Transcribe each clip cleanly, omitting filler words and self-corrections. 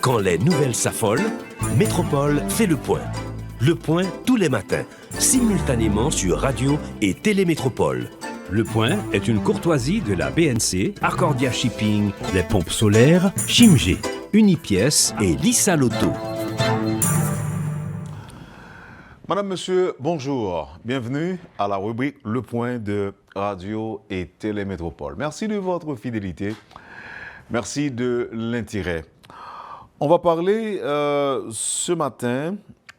Quand les nouvelles s'affolent, Métropole fait le point. Le point tous les matins, simultanément sur Radio et Télémétropole. Le point est une courtoisie de la BNC, Accordia Shipping, les pompes solaires, Chimgé, Unipièces et Lissa Lotto. Madame, Monsieur, bonjour. Bienvenue à la rubrique Le Point de Radio et Télémétropole. Merci de votre fidélité. Merci de l'intérêt. On va parler ce matin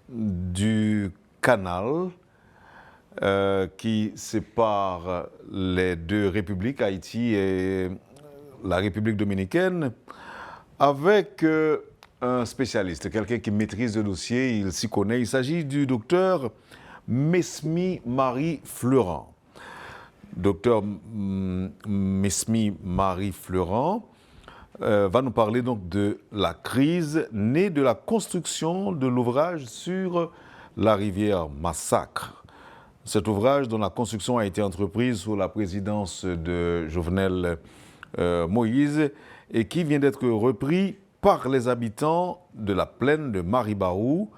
du canal qui sépare les deux républiques, Haïti et la République dominicaine, avec un spécialiste, quelqu'un qui maîtrise le dossier, il s'y connaît. Il s'agit du docteur Mesmi Marie Fleurant. Docteur Mesmi Marie Fleurant va nous parler donc de la crise née de la construction de l'ouvrage sur la rivière Massacre. Cet ouvrage dont la construction a été entreprise sous la présidence de Jovenel Moïse et qui vient d'être repris par les habitants de la plaine de Maribarou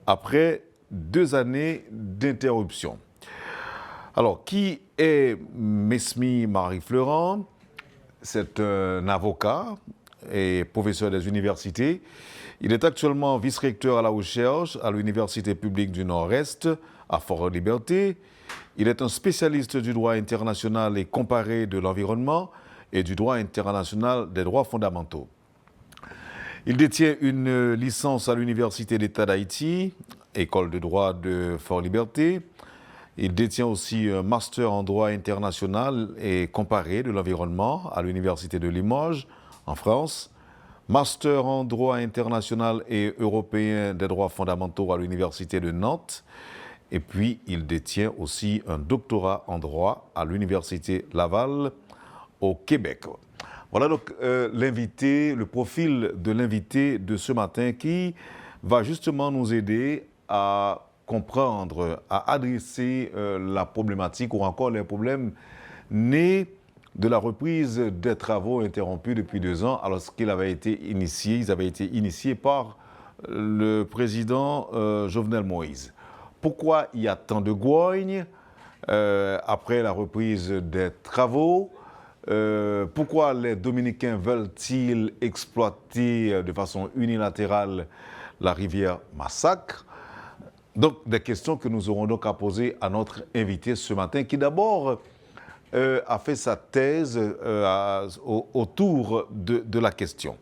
après 2 années d'interruption. Alors, qui est Mesmi Marie Fleurant? C'est un avocat et professeur des universités. Il est actuellement vice-recteur à la recherche à l'Université publique du Nord-Est à Fort-Liberté. Il est un spécialiste du droit international et comparé de l'environnement et du droit international des droits fondamentaux. Il détient une licence à l'Université d'État d'Haïti, école de droit de Fort-Liberté. Il détient aussi un master en droit international et comparé de l'environnement à l'Université de Limoges, en France. Master en droit international et européen des droits fondamentaux à l'Université de Nantes. Et puis, il détient aussi un doctorat en droit à l'Université Laval, au Québec. Voilà donc l'invité, le profil de l'invité de ce matin qui va justement nous aider à comprendre, à adresser la problématique ou encore les problèmes nés de la reprise des travaux interrompus depuis 2 ans alors qu'ils avaient été initiés par le président Jovenel Moïse. Pourquoi il y a tant de grogne après la reprise des travaux? Pourquoi les Dominicains veulent-ils exploiter de façon unilatérale la rivière Massacre? Donc, des questions que nous aurons donc à poser à notre invité ce matin, qui d'abord a fait sa thèse autour de la question.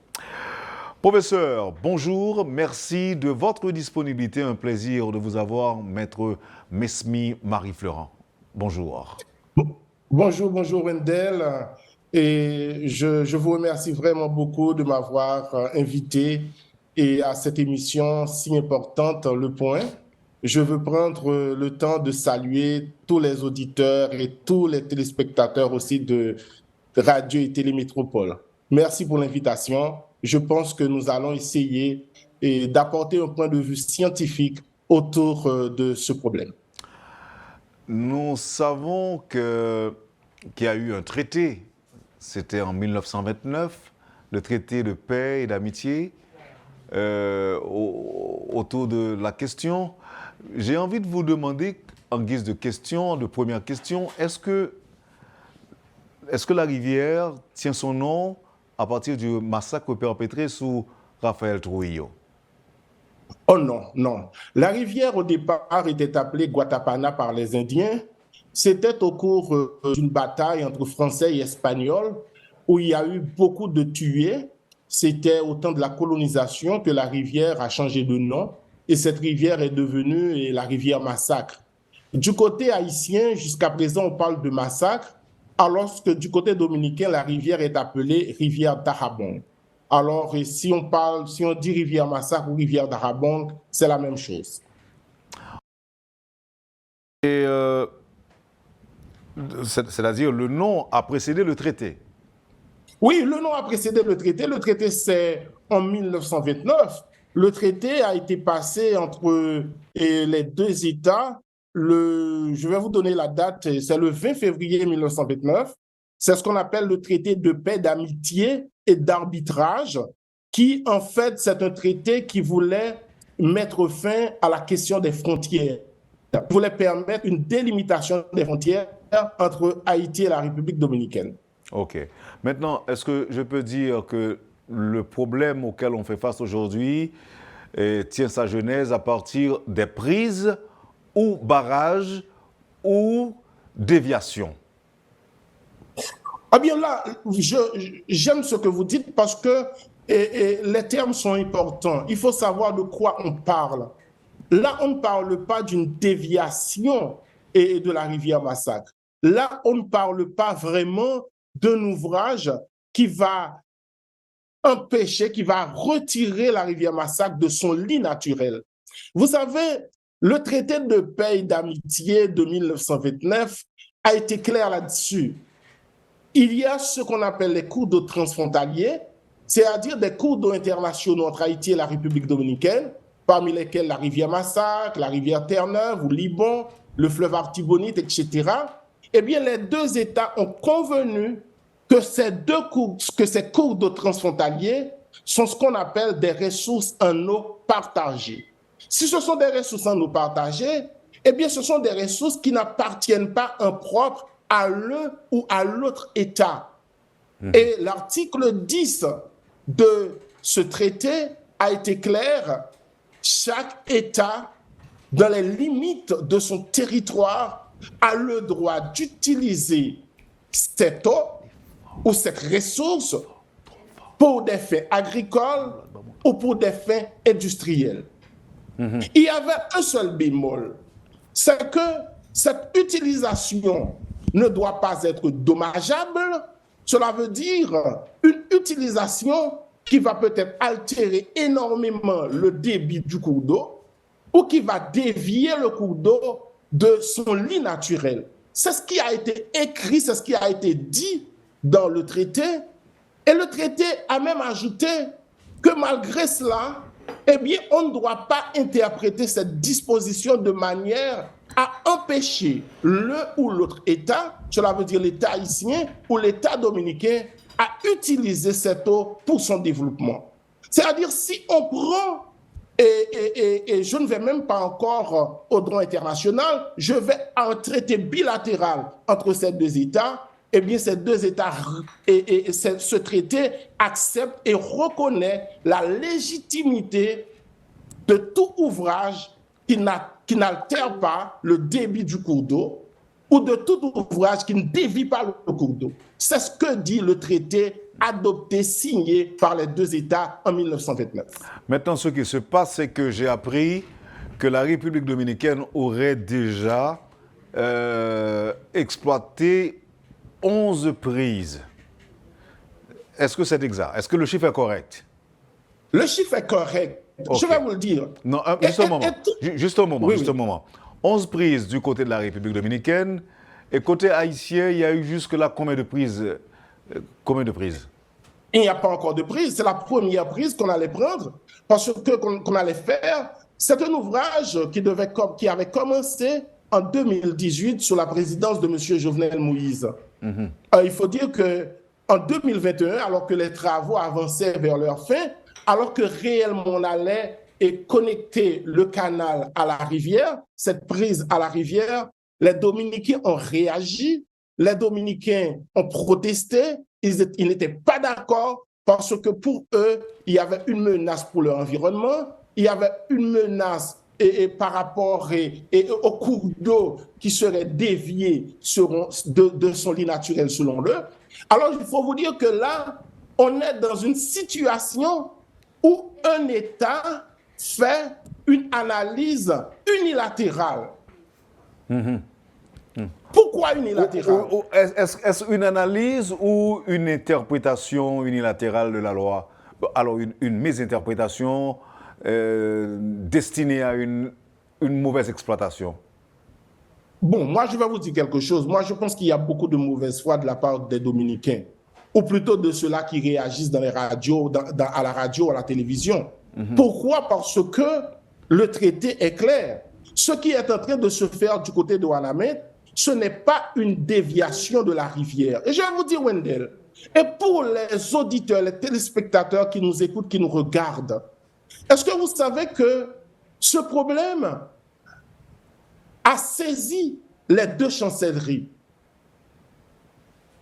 Professeur, bonjour, merci de votre disponibilité. Un plaisir de vous avoir, maître Mesmi Marie Fleurant. Bonjour. Bonjour Wendell. Et je vous remercie vraiment beaucoup de m'avoir invité et à cette émission si importante, Le Point. Je veux prendre le temps de saluer tous les auditeurs et tous les téléspectateurs aussi de Radio et Télémétropole. Merci pour l'invitation. Je pense que nous allons essayer d'apporter un point de vue scientifique autour de ce problème. Nous savons qu'il y a eu un traité, c'était en 1929, le traité de paix et d'amitié autour de la question. J'ai envie de vous demander, en guise de question, de première question, est-ce que la rivière tient son nom à partir du massacre perpétré sous Raphaël Trujillo? Oh non, non. La rivière, au départ, était appelée Guatapana par les Indiens. C'était au cours d'une bataille entre Français et Espagnols où il y a eu beaucoup de tués. C'était au temps de la colonisation que la rivière a changé de nom et cette rivière est devenue la rivière Massacre. Du côté haïtien, jusqu'à présent, on parle de massacre, alors que du côté dominicain, la rivière est appelée rivière d'Arabong. Alors, si on dit rivière Massacre ou rivière d'Arabong, c'est la même chose. Et c'est-à-dire le nom a précédé le traité? Oui, le nom a précédé le traité. Le traité, c'est en 1929. Le traité a été passé entre les 2 États. Je vais vous donner la date, c'est le 20 février 1929. C'est ce qu'on appelle le traité de paix, d'amitié et d'arbitrage qui, en fait, c'est un traité qui voulait mettre fin à la question des frontières, voulait permettre une délimitation des frontières entre Haïti et la République dominicaine. OK. Maintenant, est-ce que je peux dire que le problème auquel on fait face aujourd'hui tient sa genèse à partir des prises ou barrages ou déviations? Ah bien là, j'aime ce que vous dites parce que les termes sont importants. Il faut savoir de quoi on parle. Là, on ne parle pas d'une déviation de la rivière Massacre. Là, on ne parle pas vraiment d'un ouvrage qui va empêcher, qui va retirer la rivière Massacre de son lit naturel. Vous savez, le traité de paix et d'amitié de 1929 a été clair là-dessus. Il y a ce qu'on appelle les cours d'eau transfrontaliers, c'est-à-dire des cours d'eau internationaux entre Haïti et la République dominicaine, parmi lesquels la rivière Massacre, la rivière Terre-Neuve ou Liban, le fleuve Artibonite, etc. Eh bien, les deux États ont convenu que ces cours d'eau transfrontaliers sont ce qu'on appelle des ressources en eau partagées. Si ce sont des ressources en eau partagées, eh bien, ce sont des ressources qui n'appartiennent pas en propre à l'un ou à l'autre État. Et l'article 10 de ce traité a été clair. Chaque État, dans les limites de son territoire, a le droit d'utiliser cette eau ou cette ressource pour des fins agricoles ou pour des fins industrielles. Il y avait un seul bémol, c'est que cette utilisation ne doit pas être dommageable. Cela veut dire une utilisation qui va peut-être altérer énormément le débit du cours d'eau ou qui va dévier le cours d'eau de son lit naturel. C'est ce qui a été écrit, c'est ce qui a été dit dans le traité. Et le traité a même ajouté que malgré cela, eh bien, on ne doit pas interpréter cette disposition de manière à empêcher l'un ou l'autre État, cela veut dire l'État haïtien ou l'État dominicain, à utiliser cette eau pour son développement. C'est-à-dire, si on prend, et je ne vais même pas encore au droit international, je vais à un traité bilatéral entre ces deux États, eh bien, ces deux États, ce traité accepte et reconnaît la légitimité de tout ouvrage qui n'altère pas le débit du cours d'eau ou de tout ouvrage qui ne dévie pas le cours d'eau. C'est ce que dit le traité adopté, signé par les deux États en 1929. Maintenant, ce qui se passe, c'est que j'ai appris que la République dominicaine aurait déjà exploité 11 prises. Est-ce que c'est exact? Est-ce que le chiffre est correct? Le chiffre est correct. Okay. Je vais vous le dire. Non, juste un moment. 11 prises du côté de la République dominicaine. Et côté haïtien, il y a eu jusque-là combien de prises? Il n'y a pas encore de prise. C'est la première prise qu'on allait prendre. Parce que qu'on allait faire, c'est un ouvrage qui avait commencé en 2018 sous la présidence de M. Jovenel Moïse. Il faut dire qu'en 2021, alors que les travaux avançaient vers leur fin, alors que réellement on allait connecter le canal à la rivière, cette prise à la rivière, les Dominicains ont réagi, les Dominicains ont protesté, ils n'étaient pas d'accord parce que pour eux, il y avait une menace pour leur environnement, il y avait une menace par rapport au cours d'eau qui serait dévié de son lit naturel selon eux. Alors, il faut vous dire que là, on est dans une situation où un État fait une analyse unilatérale. Pourquoi unilatérale? Est-ce une analyse ou une interprétation unilatérale de la loi? Alors, une mésinterprétation destinée à une mauvaise exploitation? Bon, moi, je vais vous dire quelque chose. Moi, je pense qu'il y a beaucoup de mauvaise foi de la part des Dominicains, ou plutôt de ceux-là qui réagissent dans les radios, à la radio, à la télévision. Pourquoi? Parce que le traité est clair. Ce qui est en train de se faire du côté de Wanamé, ce n'est pas une déviation de la rivière. Et je vais vous dire, Wendell, Et pour les auditeurs, les téléspectateurs qui nous écoutent, qui nous regardent, est-ce que vous savez que ce problème a saisi les deux chancelleries?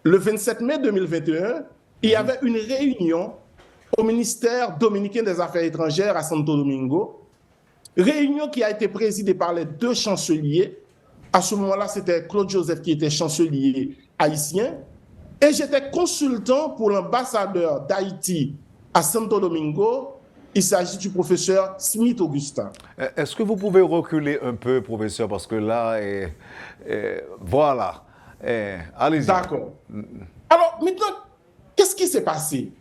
Le 27 mai 2021, il y avait une réunion au ministère dominicain des Affaires étrangères à Santo Domingo, réunion qui a été présidée par les deux chanceliers. À ce moment-là, c'était Claude Joseph qui était chancelier haïtien, et j'étais consultant pour l'ambassadeur d'Haïti à Santo Domingo. Il s'agit du professeur Smith Augustin. Est-ce que vous pouvez reculer un peu, professeur, parce que là, voilà, allez-y. D'accord. Alors, maintenant, qu'est-ce qui s'est passé?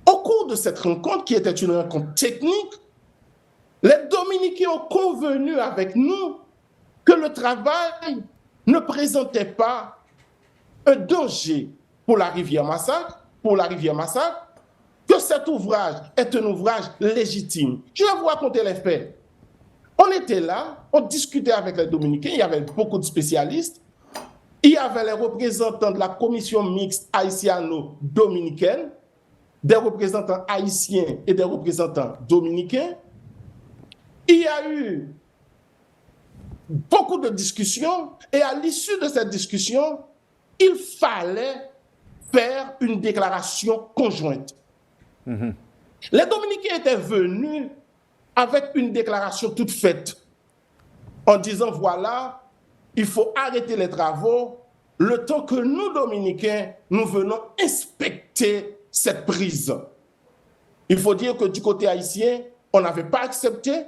Au cours de cette rencontre, qui était une rencontre technique, les Dominicains ont convenu avec nous que le travail ne présentait pas un danger pour la rivière Massacre, que cet ouvrage est un ouvrage légitime. Je vais vous raconter les faits. On était là, on discutait avec les Dominicains, il y avait beaucoup de spécialistes, il y avait les représentants de la commission mixte haïtiano-dominicaine, des représentants haïtiens et des représentants dominicains. Il y a eu beaucoup de discussions et à l'issue de cette discussion, il fallait faire une déclaration conjointe. Les Dominicains étaient venus avec une déclaration toute faite en disant voilà, il faut arrêter les travaux le temps que nous, Dominicains, nous venons inspecter cette prise. Il faut dire que du côté haïtien, on n'avait pas accepté.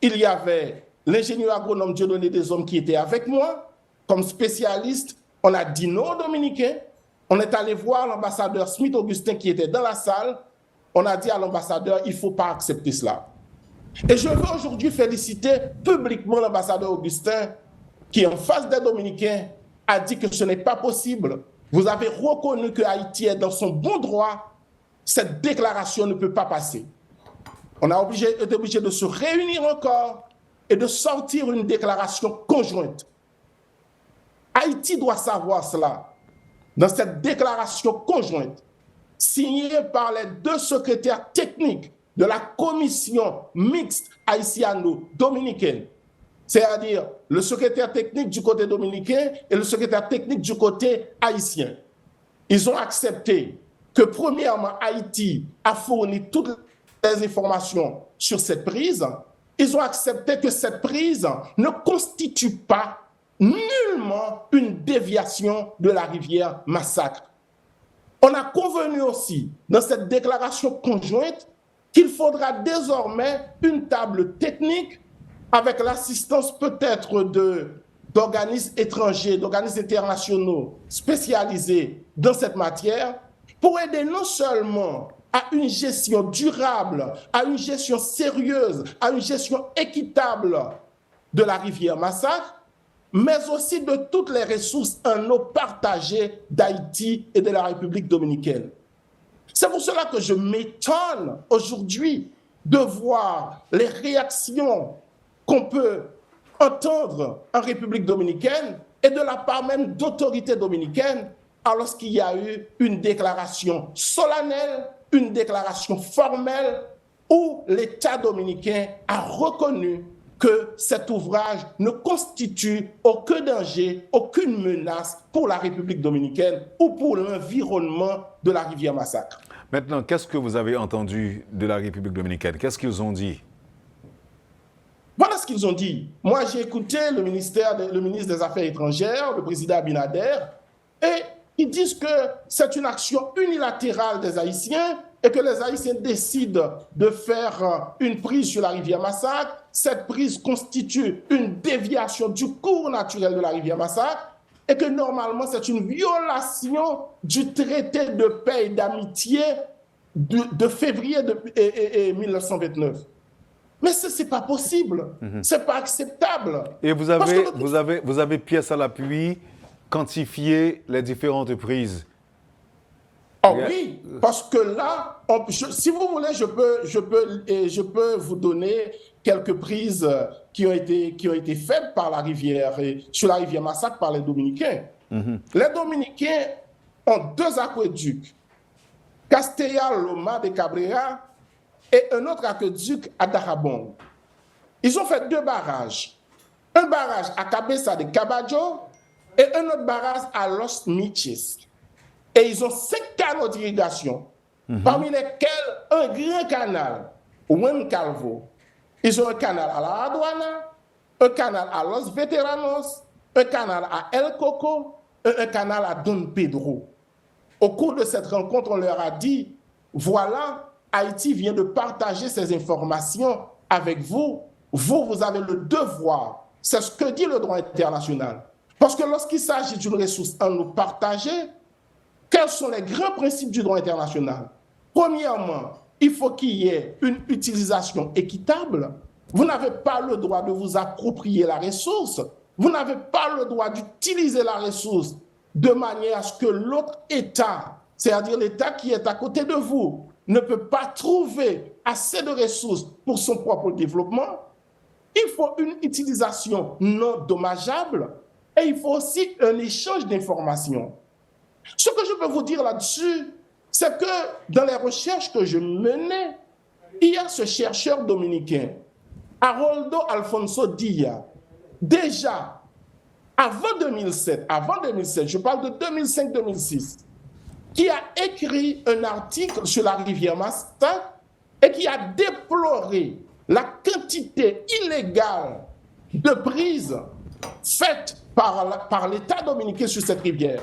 Il y avait l'ingénieur agronome Dieudonné Deshommes qui était avec moi comme spécialiste. On a dit non aux Dominicains. On est allé voir l'ambassadeur Smith Augustin qui était dans la salle. On a dit à l'ambassadeur, il ne faut pas accepter cela. Et je veux aujourd'hui féliciter publiquement l'ambassadeur Augustin qui, en face des Dominicains, a dit que ce n'est pas possible. Vous avez reconnu que Haïti est dans son bon droit. Cette déclaration ne peut pas passer. On a été obligé de se réunir encore et de sortir une déclaration conjointe. Haïti doit savoir cela. Dans cette déclaration conjointe, signée par les deux secrétaires techniques de la commission mixte haïtiano-dominicaine, c'est-à-dire le secrétaire technique du côté dominicain et le secrétaire technique du côté haïtien. Ils ont accepté que, premièrement, Haïti a fourni toutes les informations sur cette prise. Ils ont accepté que cette prise ne constitue pas nullement une déviation de la rivière Massacre. On a convenu aussi, dans cette déclaration conjointe, qu'il faudra désormais une table technique avec l'assistance peut-être d'organismes étrangers, d'organismes internationaux spécialisés dans cette matière pour aider non seulement à une gestion durable, à une gestion sérieuse, à une gestion équitable de la rivière Massacre, mais aussi de toutes les ressources en eau partagées d'Haïti et de la République dominicaine. C'est pour cela que je m'étonne aujourd'hui de voir les réactions qu'on peut entendre en République dominicaine et de la part même d'autorités dominicaines alors qu'il y a eu une déclaration solennelle, une déclaration formelle où l'État dominicain a reconnu que cet ouvrage ne constitue aucun danger, aucune menace pour la République dominicaine ou pour l'environnement de la rivière Massacre. Maintenant, qu'est-ce que vous avez entendu de la République dominicaine? Qu'est-ce qu'ils ont dit? Voilà ce qu'ils ont dit. Moi, j'ai écouté le ministre des Affaires étrangères, le président Abinader, et ils disent que c'est une action unilatérale des Haïtiens et que les Haïtiens décident de faire une prise sur la rivière Massacre. Cette prise constitue une déviation du cours naturel de la rivière Massacre et que normalement c'est une violation du traité de paix et d'amitié de février 1929. Mais ce n'est pas possible, ce n'est pas acceptable. Et vous avez pièce à l'appui, quantifié les différentes prises. Oh oui, parce que là, si vous voulez, je peux vous donner quelques prises qui ont été faites par la rivière, sur la rivière Massacre par les Dominicains. Les Dominicains ont 2 aqueducs, Castella-Loma de Cabrera et un autre aqueduc à Dajabón. Ils ont fait 2 barrages. Un barrage à Cabeza de Caballo et un autre barrage à Los Miches. Et ils ont 5 canaux d'irrigation, parmi lesquels un grand canal, Juan Calvo. Ils ont un canal à la Aduana, un canal à Los Veteranos, un canal à El Coco et un canal à Don Pedro. Au cours de cette rencontre, on leur a dit, voilà, Haïti vient de partager ces informations avec vous. Vous avez le devoir. C'est ce que dit le droit international. Parce que lorsqu'il s'agit d'une ressource à nous partager, quels sont les grands principes du droit international? Premièrement, il faut qu'il y ait une utilisation équitable. Vous n'avez pas le droit de vous approprier la ressource. Vous n'avez pas le droit d'utiliser la ressource de manière à ce que l'autre État, c'est-à-dire l'État qui est à côté de vous, ne peut pas trouver assez de ressources pour son propre développement. Il faut une utilisation non dommageable et il faut aussi un échange d'informations. Ce que je peux vous dire là-dessus, c'est que dans les recherches que je menais, il y a ce chercheur dominicain, Haroldo Alfonso Dia, déjà avant 2007, je parle de 2005-2006, qui a écrit un article sur la rivière Masta et qui a déploré la quantité illégale de prises faites par l'État dominicain sur cette rivière.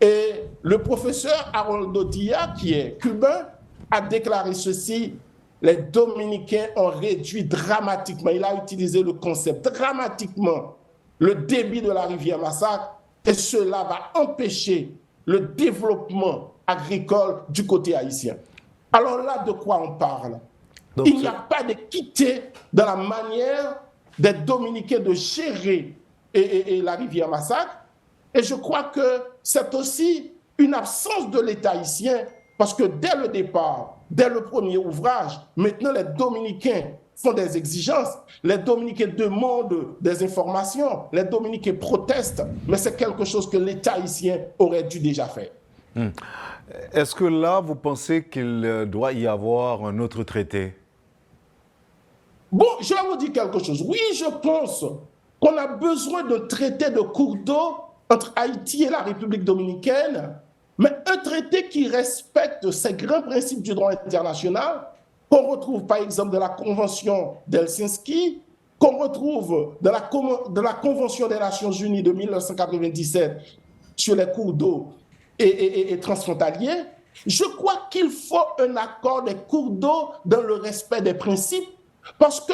Et le professeur Haroldo Dia, qui est cubain, a déclaré ceci: les Dominicains ont réduit dramatiquement, il a utilisé le concept dramatiquement, le débit de la rivière Massa, et cela va empêcher le développement agricole du côté haïtien. Alors là, de quoi on parle? Donc, il n'y a pas d'équité dans la manière des Dominicains de gérer la rivière Massa. Et je crois que c'est aussi une absence de l'État haïtien, parce que dès le départ, dès le premier ouvrage, maintenant les Dominicains font des exigences, les Dominicains demandent des informations, les Dominicains protestent, mais c'est quelque chose que l'État haïtien aurait dû déjà faire. Est-ce que là, vous pensez qu'il doit y avoir un autre traité? Bon, je vais vous dire quelque chose. Oui, je pense qu'on a besoin de traiter de cours d'eau entre Haïti et la République dominicaine, mais un traité qui respecte ces grands principes du droit international, qu'on retrouve par exemple dans la Convention d'Helsinki, qu'on retrouve dans la Convention des Nations Unies de 1997 sur les cours d'eau et transfrontaliers. Je crois qu'il faut un accord des cours d'eau dans le respect des principes, parce que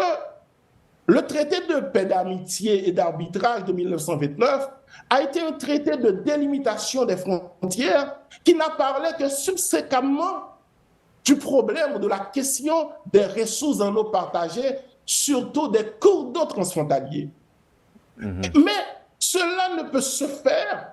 le traité de paix, d'amitié et d'arbitrage de 1929 a été un traité de délimitation des frontières qui n'a parlé que subséquemment du problème ou de la question des ressources en eau partagées, surtout des cours d'eau transfrontaliers. Mais cela ne peut se faire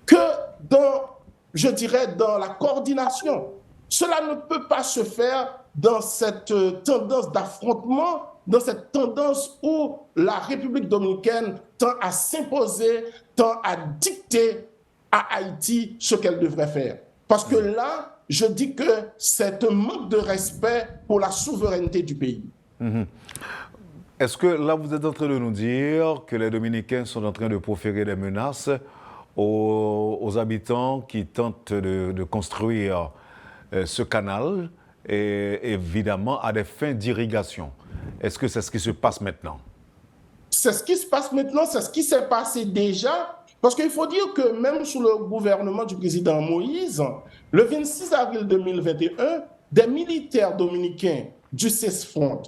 que dans la coordination. Cela ne peut pas se faire dans cette tendance d'affrontement, dans cette tendance où la République dominicaine tend à s'imposer, tend à dicter à Haïti ce qu'elle devrait faire. Parce que là, je dis que c'est un manque de respect pour la souveraineté du pays. Est-ce que là, vous êtes en train de nous dire que les Dominicains sont en train de proférer des menaces aux habitants qui tentent de construire ce canal, et évidemment à des fins d'irrigation? Est-ce que c'est ce qui se passe maintenant? C'est ce qui se passe maintenant, c'est ce qui s'est passé déjà, parce qu'il faut dire que même sous le gouvernement du président Moïse, le 26 avril 2021, des militaires dominicains du CESFRONT,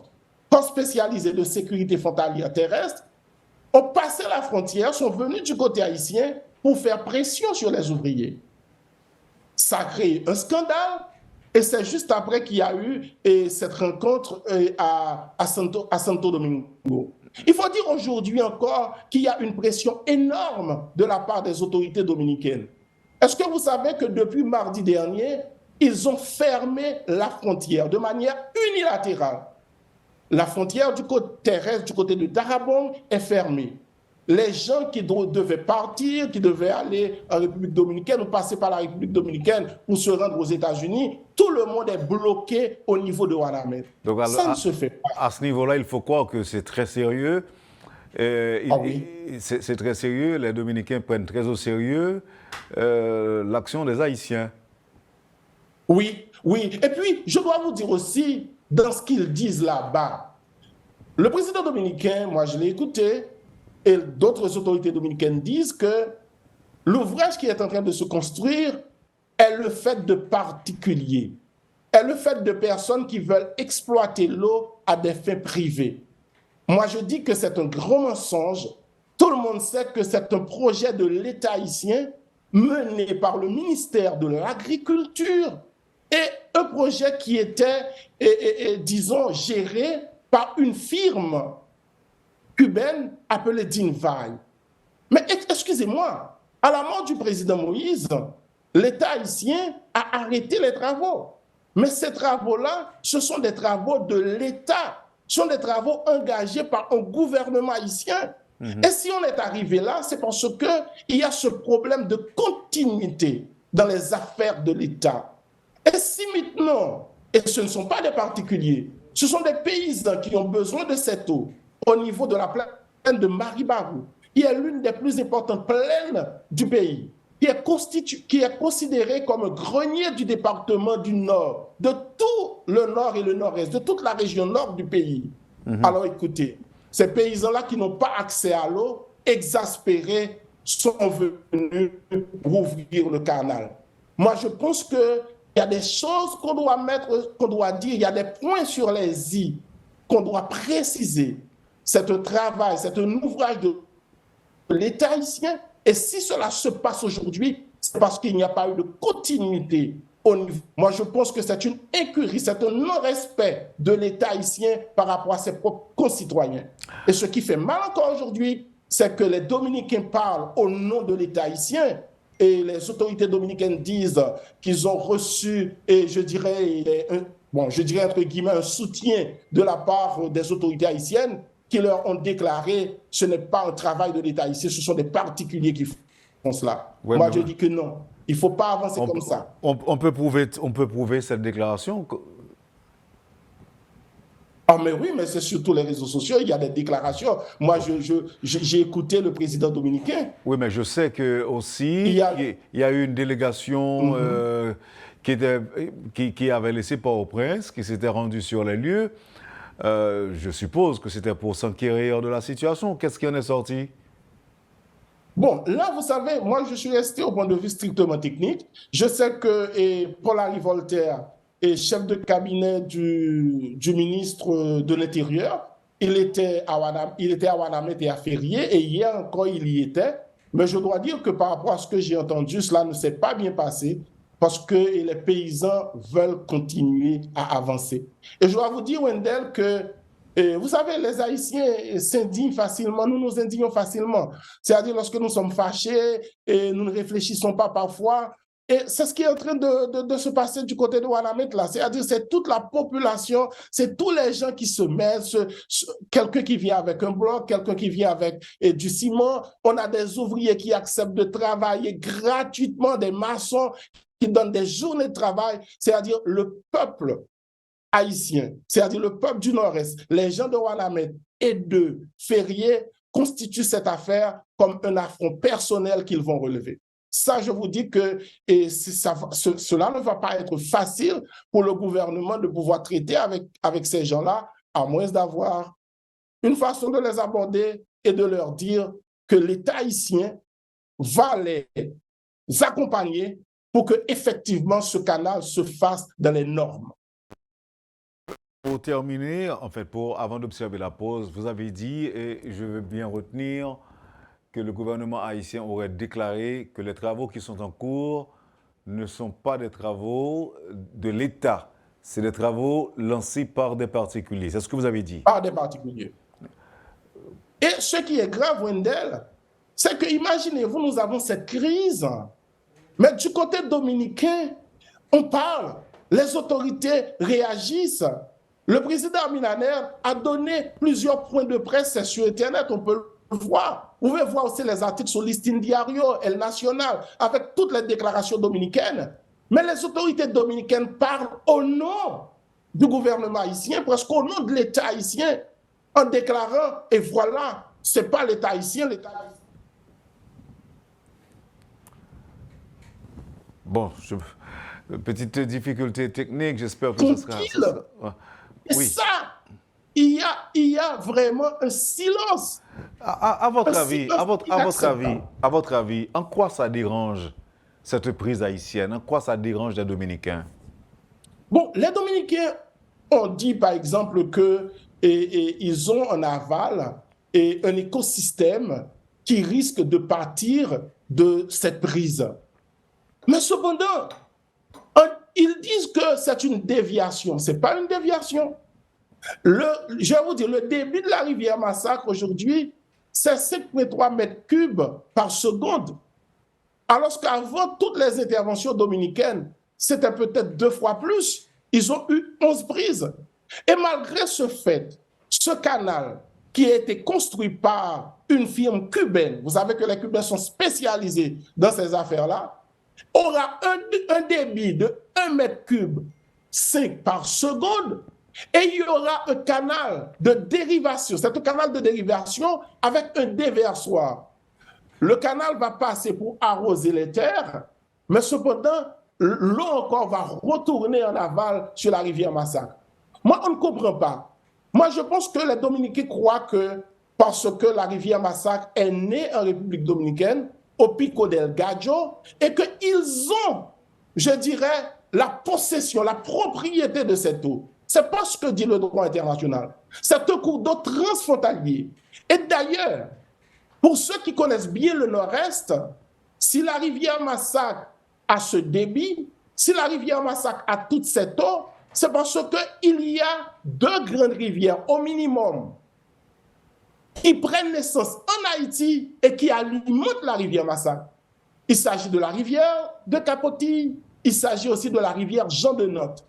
corps spécialisé de sécurité frontalière terrestre, ont passé la frontière, sont venus du côté haïtien pour faire pression sur les ouvriers. Ça a créé un scandale. Et c'est juste après qu'il y a eu cette rencontre à Santo Domingo. Il faut dire aujourd'hui encore qu'il y a une pression énorme de la part des autorités dominicaines. Est-ce que vous savez que depuis mardi dernier, ils ont fermé la frontière de manière unilatérale? La frontière du côté terrestre, du côté de Dajabón, est fermée. les gens qui devaient partir, qui devaient aller en République dominicaine ou passer par la République dominicaine pour se rendre aux États-Unis, tout le monde est bloqué au niveau de Ouanamed. Donc, ça ne se fait pas. À ce niveau-là, il faut croire que c'est très sérieux. C'est très sérieux. Les Dominicains prennent très au sérieux l'action des Haïtiens. Oui. Et puis, je dois vous dire aussi, dans ce qu'ils disent là-bas, le président dominicain, moi je l'ai écouté, et d'autres autorités dominicaines disent que l'ouvrage qui est en train de se construire est le fait de particuliers, est le fait de personnes qui veulent exploiter l'eau à des fins privées. Moi, je dis que c'est un grand mensonge. Tout le monde sait que c'est un projet de l'État haïtien mené par le ministère de l'Agriculture et un projet qui était, disons, géré par une firme cubaine appelée Dinvaille. Mais excusez-moi, à la mort du président Moïse, l'État haïtien a arrêté les travaux. Mais ces travaux-là, ce sont des travaux de l'État. Ce sont des travaux engagés par un gouvernement haïtien. Et si on est arrivé là, c'est parce qu'il y a ce problème de continuité dans les affaires de l'État. Et si maintenant, et ce ne sont pas des particuliers, ce sont des paysans qui ont besoin de cette eau au niveau de la plaine de Maribarou, qui est l'une des plus importantes plaines du pays, qui est considérée comme un grenier du département du Nord, de tout le Nord et le Nord-Est, de toute la région nord du pays. Alors écoutez, ces paysans-là qui n'ont pas accès à l'eau, exaspérés, sont venus rouvrir le canal. Moi, je pense qu'il y a des choses qu'on doit mettre, qu'on doit dire, il y a des points sur les i qu'on doit préciser. C'est un travail, c'est un ouvrage de l'État haïtien. Et si cela se passe aujourd'hui, c'est parce qu'il n'y a pas eu de continuité au niveau. Moi, je pense que c'est une incurie, c'est un non-respect de l'État haïtien par rapport à ses propres concitoyens. Et ce qui fait mal encore aujourd'hui, c'est que les Dominicains parlent au nom de l'État haïtien et les autorités dominicaines disent qu'ils ont reçu, et je dirais entre guillemets, un soutien de la part des autorités haïtiennes qui leur ont déclaré ce n'est pas un travail de l'État haïtien, ce sont des particuliers qui font cela. Ouais, moi, je dis que non. Il ne faut pas avancer comme ça. On peut prouver cette déclaration. Ah, mais oui, mais c'est sur tous les réseaux sociaux, il y a des déclarations. Moi, j'ai écouté le président dominicain. Oui, mais je sais que aussi il y a eu une délégation qui avait laissé Port-au-Prince, qui s'était rendue sur les lieux. Je suppose que c'était pour s'enquérir de la situation. Qu'est-ce qui en est sorti? Bon, là, vous savez, moi, je suis resté au point de vue strictement technique. Je sais que Paul-Henri Voltaire est chef de cabinet du ministre de l'Intérieur. Il était à Ouanamed et à Ferrier, et hier encore, il y était. Mais je dois dire que par rapport à ce que j'ai entendu, cela ne s'est pas bien passé parce que les paysans veulent continuer à avancer. Et je dois vous dire, Wendell, que vous savez, les Haïtiens s'indignent facilement, nous nous indignons facilement. C'est-à-dire lorsque nous sommes fâchés et nous ne réfléchissons pas parfois. Et c'est ce qui est en train de se passer du côté de Ouanamed là. C'est-à-dire c'est toute la population, c'est tous les gens qui se mettent, quelqu'un qui vient avec un bloc, quelqu'un qui vient avec du ciment. On a des ouvriers qui acceptent de travailler gratuitement, des maçons qui donnent des journées de travail. C'est-à-dire le peuple haïtien, c'est-à-dire le peuple du Nord-Est, les gens de Ouanamed et de Ferrier constituent cette affaire comme un affront personnel qu'ils vont relever. Ça, je vous dis que cela ne va pas être facile pour le gouvernement de pouvoir traiter avec ces gens-là, à moins d'avoir une façon de les aborder et de leur dire que l'État haïtien va les accompagner pour que effectivement ce canal se fasse dans les normes. Pour terminer, en fait, avant d'observer la pause, vous avez dit, et je veux bien retenir, que le gouvernement haïtien aurait déclaré que les travaux qui sont en cours ne sont pas des travaux de l'État. C'est des travaux lancés par des particuliers. C'est ce que vous avez dit. Par des particuliers. Et ce qui est grave, Wendell, c'est que, imaginez-vous, nous avons cette crise, mais du côté dominicain, on parle, les autorités réagissent. Le président Abinader a donné plusieurs points de presse sur Internet, on peut voir. Vous pouvez voir aussi les articles sur Listin Diario, El Nacional, avec toutes les déclarations dominicaines. Mais les autorités dominicaines parlent au nom du gouvernement haïtien, presque au nom de l'État haïtien, en déclarant, et voilà, ce n'est pas l'État haïtien, l'État haïtien. Bon, petite difficulté technique, j'espère que ce sera... Et oui. ça, il y a vraiment un silence. À votre avis, en quoi ça dérange cette prise haïtienne? En quoi ça dérange les Dominicains? Bon, les Dominicains ont dit, par exemple, qu'ils ont en aval un écosystème qui risque de partir de cette prise. Mais cependant, ils disent que c'est une déviation. Ce n'est pas une déviation. Je vais vous dire, le débit de la rivière Massacre aujourd'hui, c'est 5,3 mètres cubes par seconde. Alors qu'avant toutes les interventions dominicaines, c'était peut-être 2 fois plus. Ils ont eu 11 prises. Et malgré ce fait, ce canal qui a été construit par une firme cubaine, vous savez que les Cubains sont spécialisés dans ces affaires-là, aura un débit de 1 mètre cube 5 par seconde. Et il y aura un canal de dérivation. C'est un canal de dérivation avec un déversoir. Le canal va passer pour arroser les terres, mais cependant, l'eau encore va retourner en aval sur la rivière Massacre. Moi, on ne comprend pas. Moi, je pense que les Dominicains croient que parce que la rivière Massacre est née en République dominicaine, au Pico del Gallo, et qu'ils ont, je dirais, la possession, la propriété de cette eau. C'est pas ce que dit le droit international. C'est un cours d'eau transfrontalier. Et d'ailleurs, pour ceux qui connaissent bien le Nord-Est, si la rivière Massacre a ce débit, si la rivière Massacre a toute cette eau, c'est parce qu'il y a 2 grandes rivières au minimum qui prennent naissance en Haïti et qui alimentent la rivière Massacre. Il s'agit de la rivière de Capotilles, il s'agit aussi de la rivière Jean de Notte.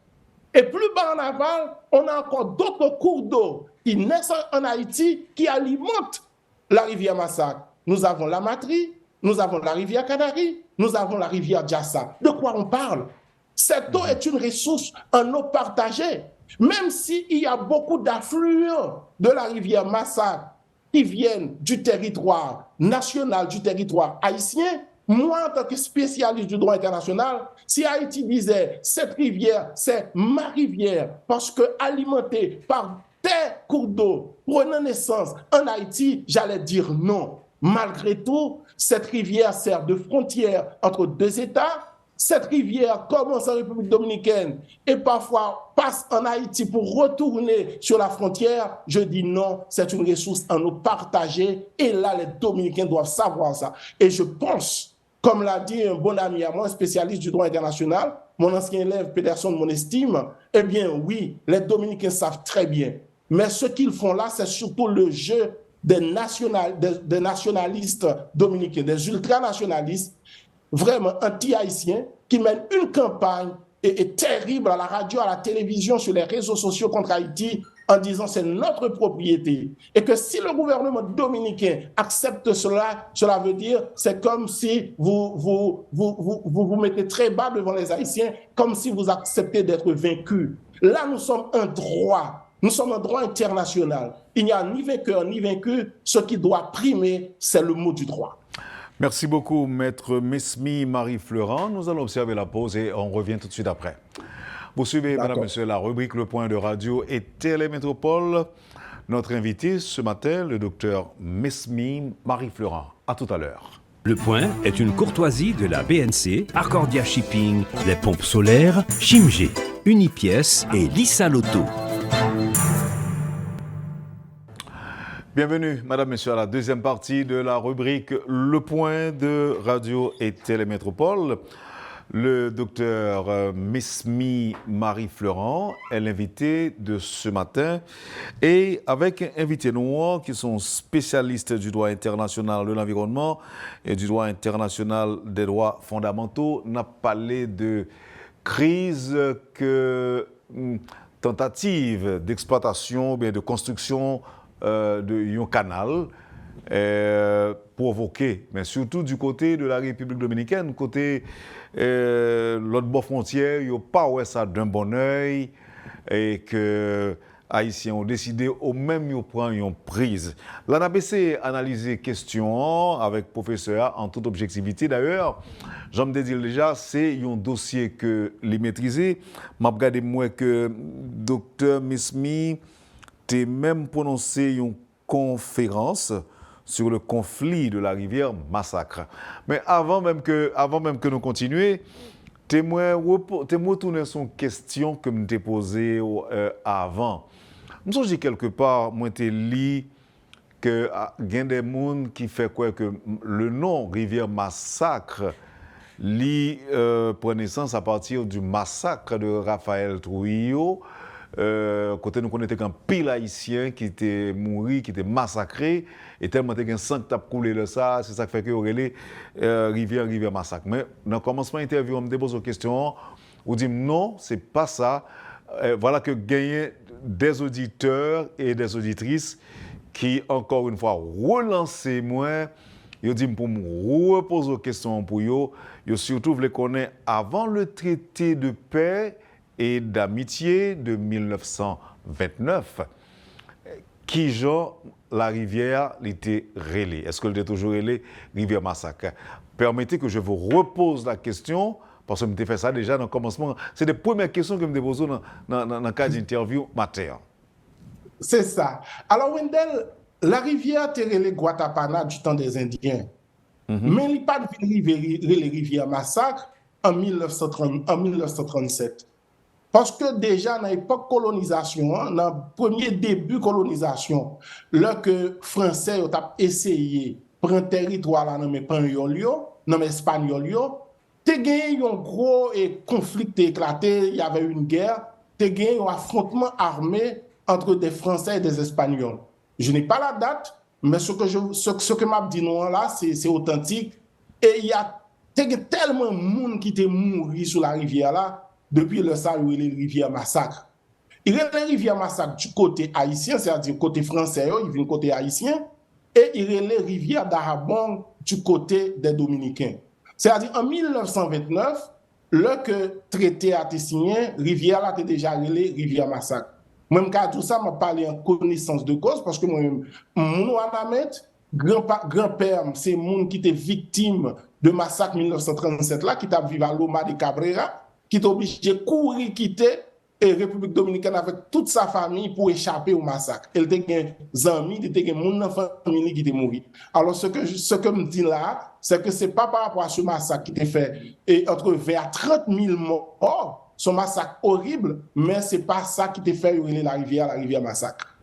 Et plus bas en aval, on a encore d'autres cours d'eau qui naissent en Haïti qui alimentent la rivière Massacre. Nous avons la Matrie, nous avons la rivière Canari, nous avons la rivière Djassa. De quoi on parle? Cette eau est une ressource en eau partagée. Même s'il y a beaucoup d'affluents de la rivière Massacre qui viennent du territoire national, du territoire haïtien, moi, en tant que spécialiste du droit international, si Haïti disait cette rivière, c'est ma rivière, parce que alimentée par des cours d'eau prenant naissance en Haïti, j'allais dire non. Malgré tout, cette rivière sert de frontière entre 2 États. Cette rivière commence en République dominicaine et parfois passe en Haïti pour retourner sur la frontière. Je dis non, c'est une ressource en eau partagée et là, les Dominicains doivent savoir ça. Et je pense, comme l'a dit un bon ami à moi, un spécialiste du droit international, mon ancien élève Peterson, mon estime, eh bien oui, les Dominicains savent très bien. Mais ce qu'ils font là, c'est surtout le jeu des nationalistes dominicains, des ultranationalistes, vraiment anti-haïtiens, qui mènent une campagne et terrible à la radio, à la télévision, sur les réseaux sociaux contre Haïti, en disant c'est notre propriété. Et que si le gouvernement dominicain accepte cela, cela veut dire c'est comme si vous mettez très bas devant les Haïtiens, comme si vous acceptez d'être vaincus. Là, nous sommes un droit. Nous sommes un droit international. Il n'y a ni vainqueur ni vaincu. Ce qui doit primer, c'est le mot du droit. Merci beaucoup, Maître Mesmi Marie-Florent. Nous allons observer la pause et on revient tout de suite après. Vous suivez, Madame, Monsieur, la rubrique Le Point de Radio et Télémétropole. Notre invité ce matin, le docteur Mesmi Marie-Florent. À tout à l'heure. Le Point est une courtoisie de la BNC, Accordia Shipping, les pompes solaires, Chimgé, Unipièce et Lissa Loto. Bienvenue, Madame, Monsieur, à la deuxième partie de la rubrique Le Point de Radio et Télémétropole. Le docteur Mesmi Marie-Florent est l'invité de ce matin et avec un invité noir qui sont spécialistes du droit international de l'environnement et du droit international des droits fondamentaux. On a parlé de crise tentative d'exploitation, bien de construction de un canal provoqué, mais surtout du côté de la République dominicaine, côté l'autre bord frontière, il n'y a pas ouais, ça d'un bon oeil et que Haïtiens ont décidé au même ils prennent une prise. Là, on a essayé d'analyser question avec le professeur en toute objectivité. D'ailleurs, j'en me dire déjà, c'est un dossier que les maîtriser. Je regardé moi que Dr. Mismi a même prononcé une conférence sur le conflit de la rivière Massacre. Mais avant même que nous continuions, témoin retourner sur une question que je t'ai posée avant. Je me suis dit quelque part, moi t'ai lu que il y a des gens qui fait quoi que le nom rivière Massacre prend naissance à partir du massacre de Raphaël Trujillo. Côté nous connaissons qu'un pile haïtien qui était mort, qui était massacré, et tellement qu'il y a un sang qui a coulé de ça, c'est ça qui fait que aurait rivière Massacre. Mais dans le commencement de l'interview, on me pose une question, on dit non, c'est pas ça. Voilà que gagner des auditeurs et des auditrices qui, encore une fois, relancent moi. Ils disent pour me reposer des questions pour eux. Ils surtout voulaient connaître avant le traité de paix et d'amitié de 1929, qui genre la rivière était relais. Est-ce qu'elle était toujours relais, rivière Massacre? Permettez que je vous repose la question, parce que je me fait ça déjà dans le commencement. C'est les premières questions que je me pose dans le cadre d'interview matin. C'est ça. Alors, Wendell, la rivière était relais Guatapana du temps des Indiens. Mais il n'y a pas de relais rivière Massacre en 1937. Parce que déjà, dans l'époque colonisation, dans le premier début colonisation, là que les Français ont essayé de prendre le territoire là, dans l'espagnol, il y a eu un gros conflit éclaté, il y avait une guerre, il y a eu un affrontement armé entre des Français et des Espagnols. Je n'ai pas la date, mais ce que m'a dit là, c'est authentique. Et il y a tellement de monde qui était mort sur la rivière là, depuis le ça, il y a les rivières Massacre. Il y a les rivières Massacre du côté haïtien, c'est-à-dire côté français, il vient côté haïtien, et il y a les rivières d'Arabong du côté des Dominicains. C'est-à-dire en 1929, le que traité a été signé, rivière là était déjà relé rivière Massacre. Même quand tout ça m'a parlé en connaissance de cause parce que moi mon Anamet grand-père c'est monde qui était victime de massacre 1937 là qui t'a vécu à Loma de Cabrera qui est obligé de courir quitter la République dominicaine avec toute sa famille pour échapper au massacre. Elle était des amis, il était des gens dans la famille qui étaient morts. Alors ce que je me dis là, c'est que ce n'est pas par rapport à ce massacre qui était fait et entre 20 à 30 000 morts, ce massacre horrible, mais ce n'est pas ça qui était fait hurler la rivière Massacre.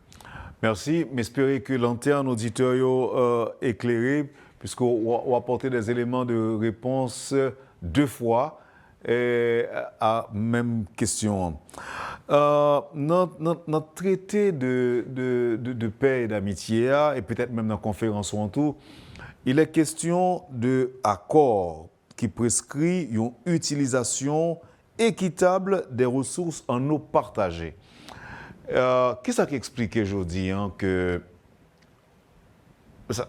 Merci, mais j'espère que l'antenne auditeur éclairé, puisqu'on va apporter des éléments de réponse deux fois à même question. Notre traité de paix et d'amitié, et peut-être même dans la conférence en tout, il est question d'accords qui prescrit une utilisation équitable des ressources en eau partagée. Qu'est-ce qui explique aujourd'hui que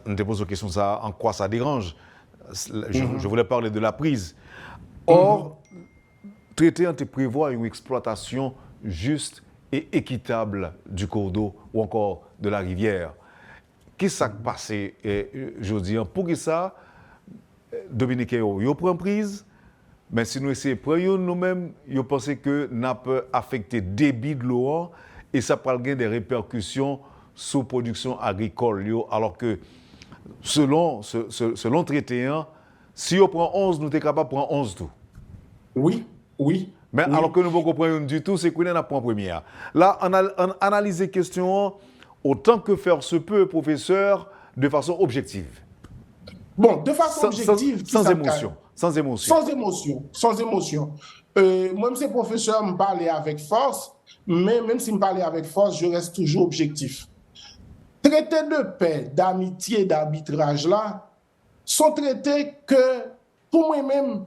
on te pose la question ça, en quoi ça dérange? Je voulais parler de la prise. Or, le traité te prévoit une exploitation juste et équitable du cours d'eau ou encore de la rivière. Qu'est-ce qui s'est passé aujourd'hui? Pour que ça, Dominicains, ils prennent prise, mais si nous essayons de prendre nous-mêmes, ils pensent que nous peut affecter le débit de l'eau et ça peut avoir des répercussions sur la production agricole. Alors que selon le traité, si on prend 11, nous sommes capables de prendre 11 tout. Oui. Mais oui. Alors que nous ne comprenons du tout, c'est qu'on a point première. Là, on analyse les questions autant que faire se peut, professeur, de façon objective. Bon, de façon objective. Sans émotion. Sans émotion. Moi, ces professeurs me parlaient avec force, mais même s'ils me parlaient avec force, je reste toujours objectif. Traité de paix, d'amitié, d'arbitrage là, sont traités que, pour moi-même,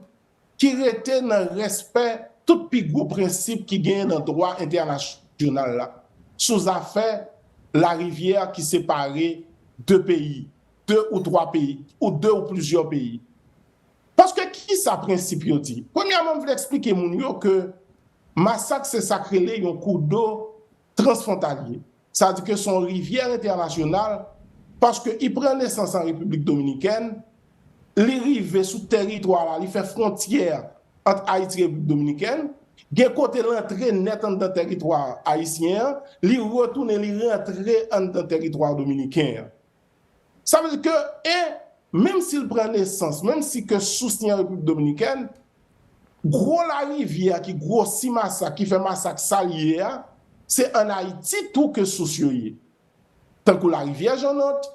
qui étaient dans le respect tout plus gros principe qui gagne dans le droit international là. Sous affaire, la rivière qui séparait deux pays 2 ou 3 pays, ou 2 ou plusieurs pays. Parce que qui ça principe yo dit? Premièrement, je vais expliquer que massacre c'est sacré un cours d'eau transfrontalier. Ça veut dire que son rivière internationale, parce qu'il prend naissance en République dominicaine, il arrive sous territoire là, il fait frontière entre Haïti et République dominicaine, il côté l'entrée net dans le territoire haïtien, il retourne, il rentre dans le territoire dominicain. Ça veut dire que, même s'il prend naissance, même si que sous la République dominicaine, gros la rivière qui grossit massacre, qui fait massacre salier, c'est en Haïti tout que sous-yoye. Tant que la rivière Jonote,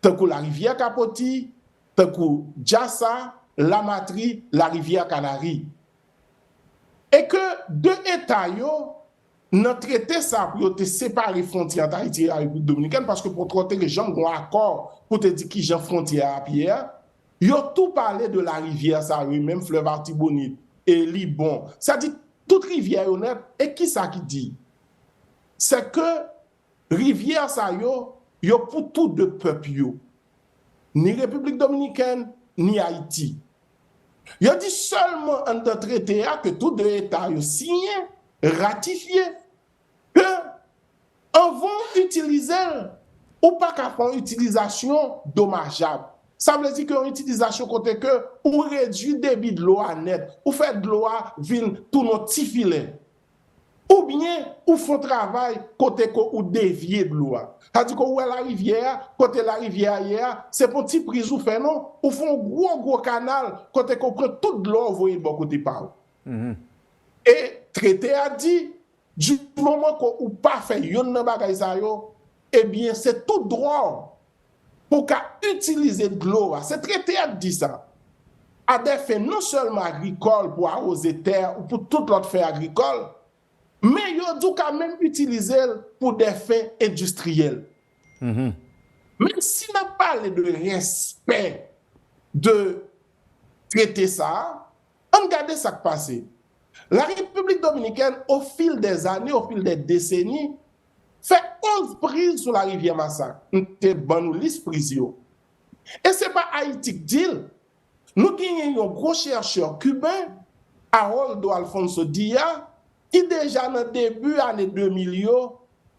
tant que la rivière Capoti, tant que Djassa, la Matri, la rivière Canari. Et que deux États, notre traité ça pour te séparer frontières d'Haïti et la République dominicaine parce que pour traiter les gens ont un accord pour te dire qui j'ai frontière à Pierre, ils ont tout parlé de la rivière ça même fleuve Artibonite et Libon. Ça dit toute rivière honnête et qui ça qui dit? C'est que rivière ça yo pour tout de peuple ni République dominicaine ni Haïti. Yo dit seulement en un traité que tous deux États ont signé, ratifié que on va utiliser ou pas qu'à faire une utilisation dommageable. Ça veut dire qu'une utilisation côté que ou réduit le débit de l'eau à net, ou fait de l'eau à vin tout nos petits filets. Ou bien, ou font travail côté ou dévier de l'eau. C'est-à-dire que où est la rivière, côté la rivière hier, c'est pour petit prise ou fait non, ou font gros canal côté qu'on prend toute l'eau, vous voyez bon côté par. Et traité a dit, du moment qu'on ou pas fait yon nan bagay sa yo, eh bien c'est tout droit pour qu'à utiliser de l'eau. C'est traité a dit ça. À des fins non seulement agricoles pour arroser terre ou pour tout l'autre fait agricole, mais yo dou quand même utiliser pour des fins industrielles. Même si n'a pas parlé de respect de traiter ça, on regarde ça qui passe. La République dominicaine, au fil des années, au fil des décennies, fait 11 prises sur la rivière Massacre. C'est bon liste prises. Et ce n'est pas Haïti qui dit. Nous avons un gros chercheur cubain, Haroldo Alfonso Dia, qui déjà dans le début de l'année 2000,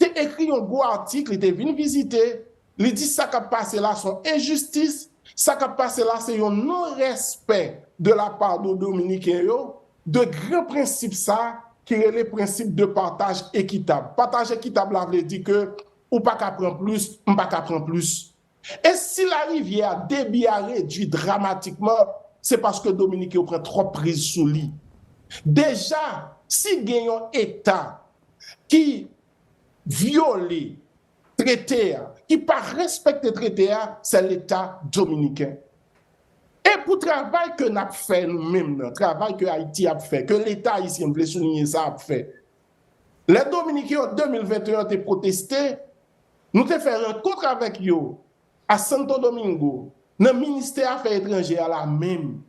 a écrit un gros article, il est venu visiter, il dit ça qui a passé là, son injustice, ça qui a passé là, c'est un non-respect de la part de Dominicains, de grands principes ça, qui est le principe de partage équitable. Partage équitable, ça veut dire que ou pas qu'à prendre plus, ou pas qu'à prendre plus. Et si la rivière débit a réduit dramatiquement, c'est parce que Dominique prend trop prise sous lui. Déjà, si il y a un État qui viole traité, qui ne respecte le traité, c'est l'État dominicain. Et pour le travail que nous avons fait nous-mêmes, le travail que Haïti a fait, que l'État ici, on veut souligner ça, a fait. Les Dominicains en 2021 ont protesté, nous avons fait un rencontre avec eux à Santo Domingo, dans le ministère des Affaires étrangères là même.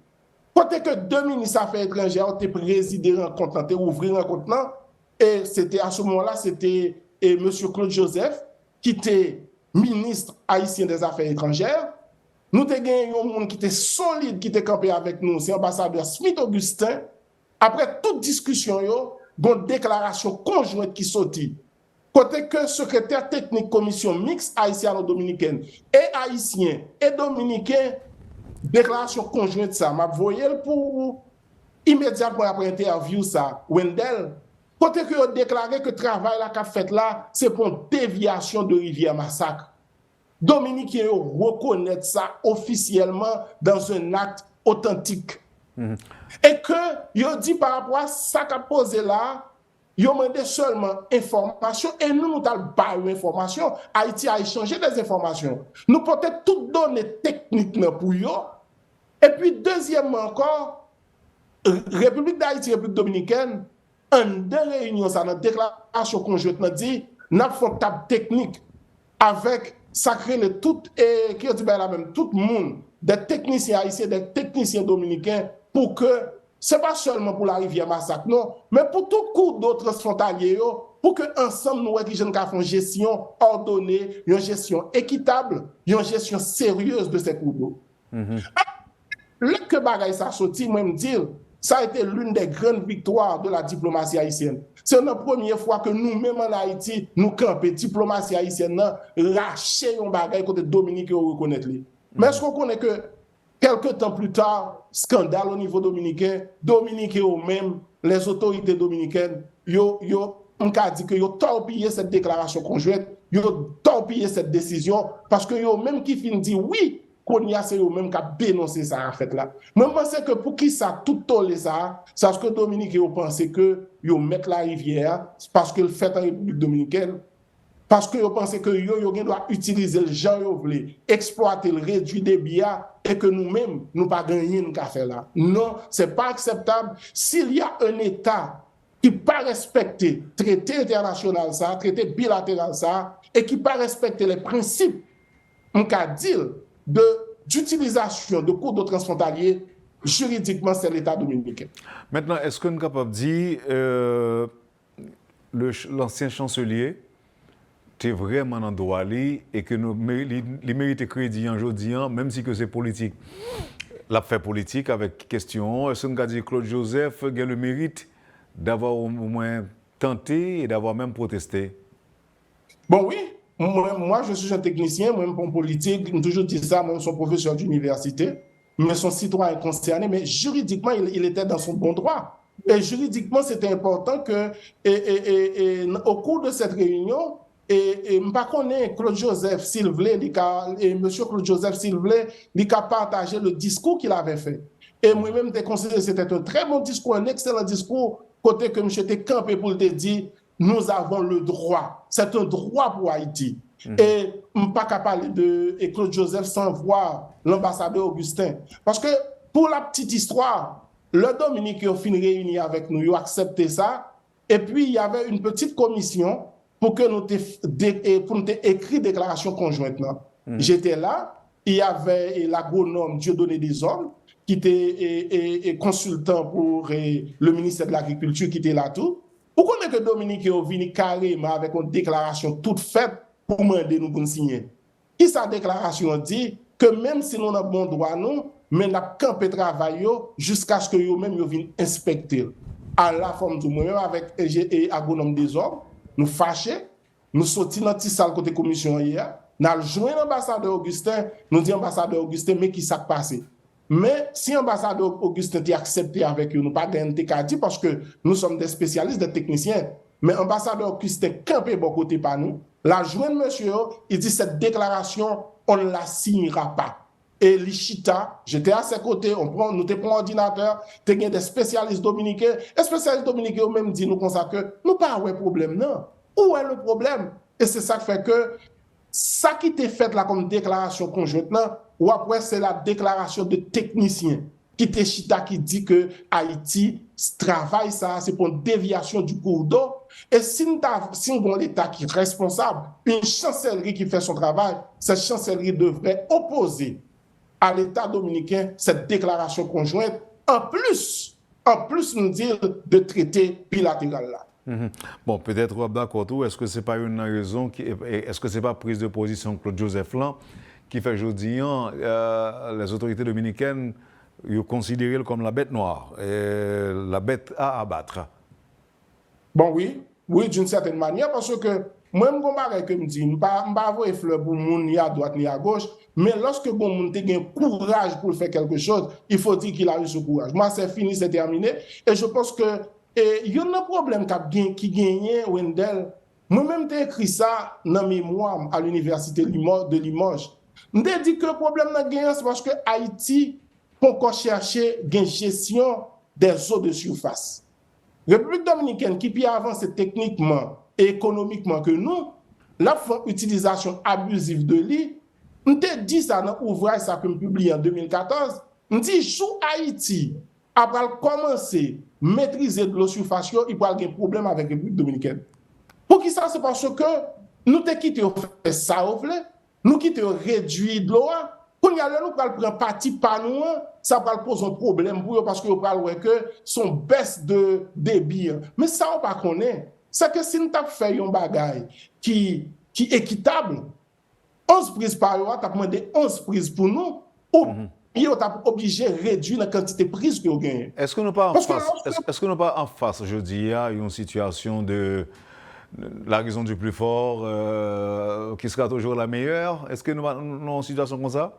Côté que deux ministres des Affaires étrangères ont présidé rencontre, ont ouvert rencontre, et c'était à ce moment-là, c'était M. Claude Joseph, qui était ministre haïtien des Affaires étrangères. Nous avons gagné un monde qui était solide, qui était campé avec nous, c'est l'ambassadeur Smith Augustin. Après toute discussion, il y a une déclaration conjointe qui sortit. Côté que secrétaire technique commission mixte haïtiano-dominicaine et haïtien et dominicain, déclaration conjointe ça. Je voyais pour immédiatement après interview ça, Wendell. Côté que a déclaré que le travail qu'a fait là, c'est pour une déviation de rivière Massacre. Dominicains reconnaissent ça officiellement dans un acte authentique. Et que, ils dit par rapport à ça qu'a posé là, ils ont demandé seulement information et nous n'avons pas eu information. Haïti a échangé des informations. Nous peut-être toutes données techniques pour eux. Et puis, deuxièmement encore, République d'Haïti et République dominicaine, en deux réunions, ça, dans la déclaration conjointe, dit, nous avons une table technique avec sacré le tout et qui dit la même tout le monde des techniciens haïtiens, des techniciens dominicains pour que ce n'est pas seulement pour la rivière Massacre, non, mais pour tout cours d'eau transfrontalier, pour que ensemble nous faisons une gestion ordonnée, une gestion équitable, une gestion sérieuse de ces cours d'eau. Le que bagaille ça sorti, moi me dire, ça a été l'une des grandes victoires de la diplomatie haïtienne. C'est la première fois que nous-mêmes en Haïti, nous campons diplomatie haïtienne, lâcher un bagaille côté Dominique et reconnaître. Mais est-ce qu'on connaît que quelques temps plus tard, scandale au niveau dominicain, Dominique et eux-mêmes, les autorités dominicaines, on a dit que ils ont torpillé cette déclaration conjointe, ils ont torpillé cette décision, parce que eux-mêmes qui finissent dire oui, qu'on y a, c'est eux-mêmes qui ont dénoncé ça en fait là. Moi, je pense que pour qui ça tout tolé ça, c'est parce que Dominique ont pensé que ils mettent la rivière, parce que le fait en République dominicaine, parce que vous pensez que vous doit utiliser le genre vous voulez, exploiter le réduit des biens et que nous-mêmes, nous pas gagner une café là. Non, c'est pas acceptable. S'il y a un État qui pas respecter traité international ça, traité bilatéral ça, et qui pas respecter les principes, on peut dire, d'utilisation de cours d'eau transfrontaliers, juridiquement, c'est l'État dominicain. Maintenant, est-ce qu'on est capable de dire l'ancien chancelier est vraiment dans le droit et que les mérites crédit aujourd'hui, même si que c'est politique. La fait politique avec question, est-ce qu'on a dit Claude Joseph a le mérite d'avoir au moins tenté et d'avoir même protesté? Bon, oui. Moi, je suis un technicien, moi-même pour politique, je toujours dit ça, moi, je suis professeur d'université, mais son citoyen concerné, mais juridiquement, il était dans son bon droit. Et juridiquement, c'était important que, au cours de cette réunion, et pas connaît Claude Joseph Silvlé, et monsieur Claude Joseph Silvlé, il a partagé le discours qu'il avait fait. Et moi-même, j'ai considéré que c'était un très bon discours, un excellent discours, côté que monsieur était campé pour te dire, nous avons le droit. C'est un droit pour Haïti. Et je ne peux pas parler de Claude Joseph sans voir l'ambassadeur Augustin. Parce que pour la petite histoire, le Dominique a fini réuni avec nous, il a accepté ça. Et puis, il y avait une petite commission pour que nous écrit déclaration conjointe. J'étais là, il y avait l'agronome Dieudonné Desormes, qui était consultant pour le ministère de l'Agriculture, qui était là tout. Vous connaissez que Dominique est venu carrément avec une déclaration toute faite pour demander nous pour signer. Et sa déclaration dit que même si nous avons bon droit, nous, mais nous avons campé travail jusqu'à ce que nous-mêmes viennent inspecter. À la forme du moi-même avec agronome des hommes, nous fâchés, nous sortis dans la salle côté commission hier, nous avons joint l'ambassadeur Augustin, nous disons ambassadeur Augustin, mais qui s'est passé? Mais si l'ambassadeur Augustin a accepté avec eux, nous pas gagné parce que nous sommes des spécialistes, des techniciens. Mais l'ambassadeur Augustin campé bon côté par nous. La jointe monsieur, il dit cette déclaration, on ne la signera pas. Et l'Ichita, j'étais à ses côtés, nous te prenons un ordinateur, tu as des spécialistes dominicains. Les spécialistes dominicains même dit nous comme ça que nous pas de problème, non. Où est le problème? Et c'est ça qui fait que ça qui t'est fait là comme déclaration conjointe, ou après c'est la déclaration de technicien qui t'est chita qui dit que Haïti travaille ça, c'est pour une déviation du cours d'eau. Et si on a l'État qui est responsable, une chancellerie qui fait son travail, cette chancellerie devrait opposer à l'État dominicain cette déclaration conjointe, en plus nous dire de traité bilatéral là. Bon, peut-être d'accord, est-ce que ce n'est pas une raison, est-ce que ce n'est pas prise de position de Claude Joseph là, qui fait aujourd'hui les autorités dominicaines considèrent comme la bête noire, la bête à abattre? Bon, oui, d'une certaine manière, parce que moi-même, je me dis, je ne vais pas avoir fleur pour moun ni à droite ni à gauche, mais lorsque bon moun te gagne courage pour faire quelque chose, il faut dire qu'il a eu ce courage. Moi, c'est fini, c'est terminé, et je pense que il y a un problème qui gagne Wendell. Moi-même, j'ai écrit ça dans mes mémoires à l'université de Limoges. Je dis que le problème c'est parce que Haïti peut encore chercher une gestion des eaux de surface. La République dominicaine, qui peut avancer techniquement et économiquement que nous, la utilisation abusive de l'île, on te dit ça dans l'ouvrage que je publié en 2014, on dit sous Haïti, après commencer à maîtriser de l'eau surface, il peut y avoir un problème avec la République dominicaine. Pour qui ça? C'est parce que nous te quittons faire ça, nous quittons réduire de l'eau, Quand nous prenons parti par nous, ça va poser un problème pour eux parce que nous parlons que son baisse de débit. Mais ça, on ne pas connaît. C'est que si nous avons fait un bagage qui est équitable, 11 prises par an, tu as demandé 11 prises pour nous, ou bien tu as obligé de réduire la quantité de prises que vous gagnez. Est-ce que nous pas en face, je dis, il y a une situation de la raison du plus fort qui sera toujours la meilleure? Est-ce que nous avons une situation comme ça?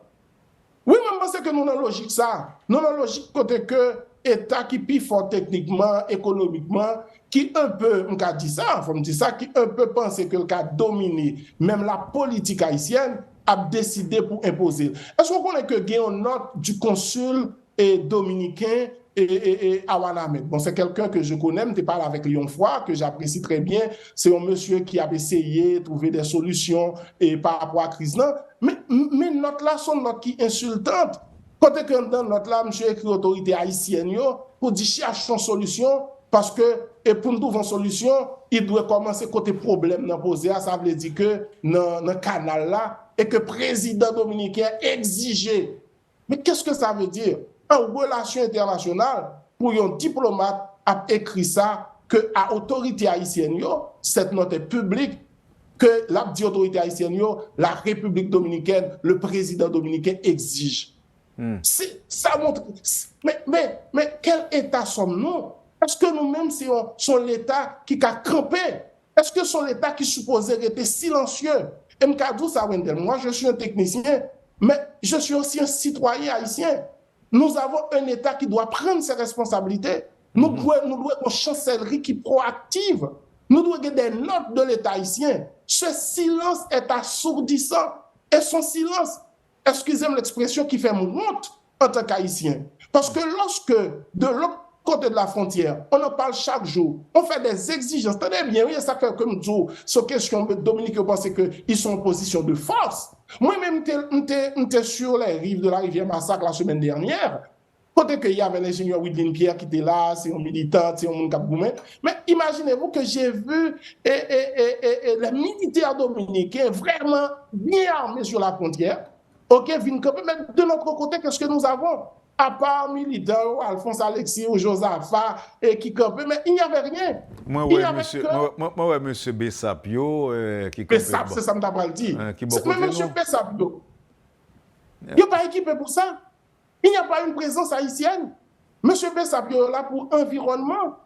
Oui, mais je pense que nous avons logique ça. Nous avons logique côté que l'État qui est plus fort techniquement, économiquement, qui un peu, on dit ça, faut me dire ça, qui un peu pense que le cas dominé, même la politique haïtienne, a décidé pour imposer. Est-ce qu'on connaît que il y a une note du consul dominicain et Awanamed? Bon, c'est quelqu'un que je connais, je parle avec Lyon Froid, que j'apprécie très bien. C'est un monsieur qui a essayé de trouver des solutions par rapport à la crise. Mais notes là sont notes qui insultantes. Quand dans notre là, monsieur écrit autorité haïtienne pour dire cherche une solution parce que et pour nous trouver une solution, il doit commencer côté problème dans poser. Ça veut dire que dans le canal là et que le président dominicain exigeait. Mais qu'est-ce que ça veut dire? En relation internationale, pour un diplomate a écrit ça que à autorité haïtienne cette note est publique. Que la autorité haïtienne la République dominicaine, le président dominicain exige. Ça montre. Mais quel État sommes-nous? Est-ce que nous-mêmes sommes l'État qui a campé? Est-ce que c'est l'État qui supposait être silencieux? Moi, je suis un technicien, mais je suis aussi un citoyen haïtien. Nous avons un État qui doit prendre ses responsabilités. Nous devons une chancellerie qui est proactive. Nous devons avoir des notes de l'État haïtien. Ce silence est assourdissant. Et son silence, excusez-moi l'expression, qui fait honte en tant qu'haïtien. Parce que lorsque, de l'autre côté de la frontière, on en parle chaque jour, on fait des exigences. Tenez bien, oui, ça fait comme tout. Sur question de Dominique, je pense qu'ils sont en position de force. Moi-même, j'étais sur les rives de la rivière Massacre la semaine dernière. Côté qu'il y avait l'ingénieur Widlin Pierre qui était là, c'est un militant, c'est un monde Cap-Goumé. Mais imaginez-vous que j'ai vu les militaires dominicains vraiment bien armés sur la frontière. OK, viennent camper. Mais de notre côté, qu'est-ce que nous avons? À part militaires, Alphonse Alexis ou Josaphat qui campaient, mais il n'y avait rien. Moi, monsieur Bessapio qui campait. Bessap, c'est ça que je t'ai dit. Mais monsieur Bessapio, il n'est pas équipé pour ça. Il n'y a pas une présence haïtienne. Monsieur Bessapio est là pour environnement.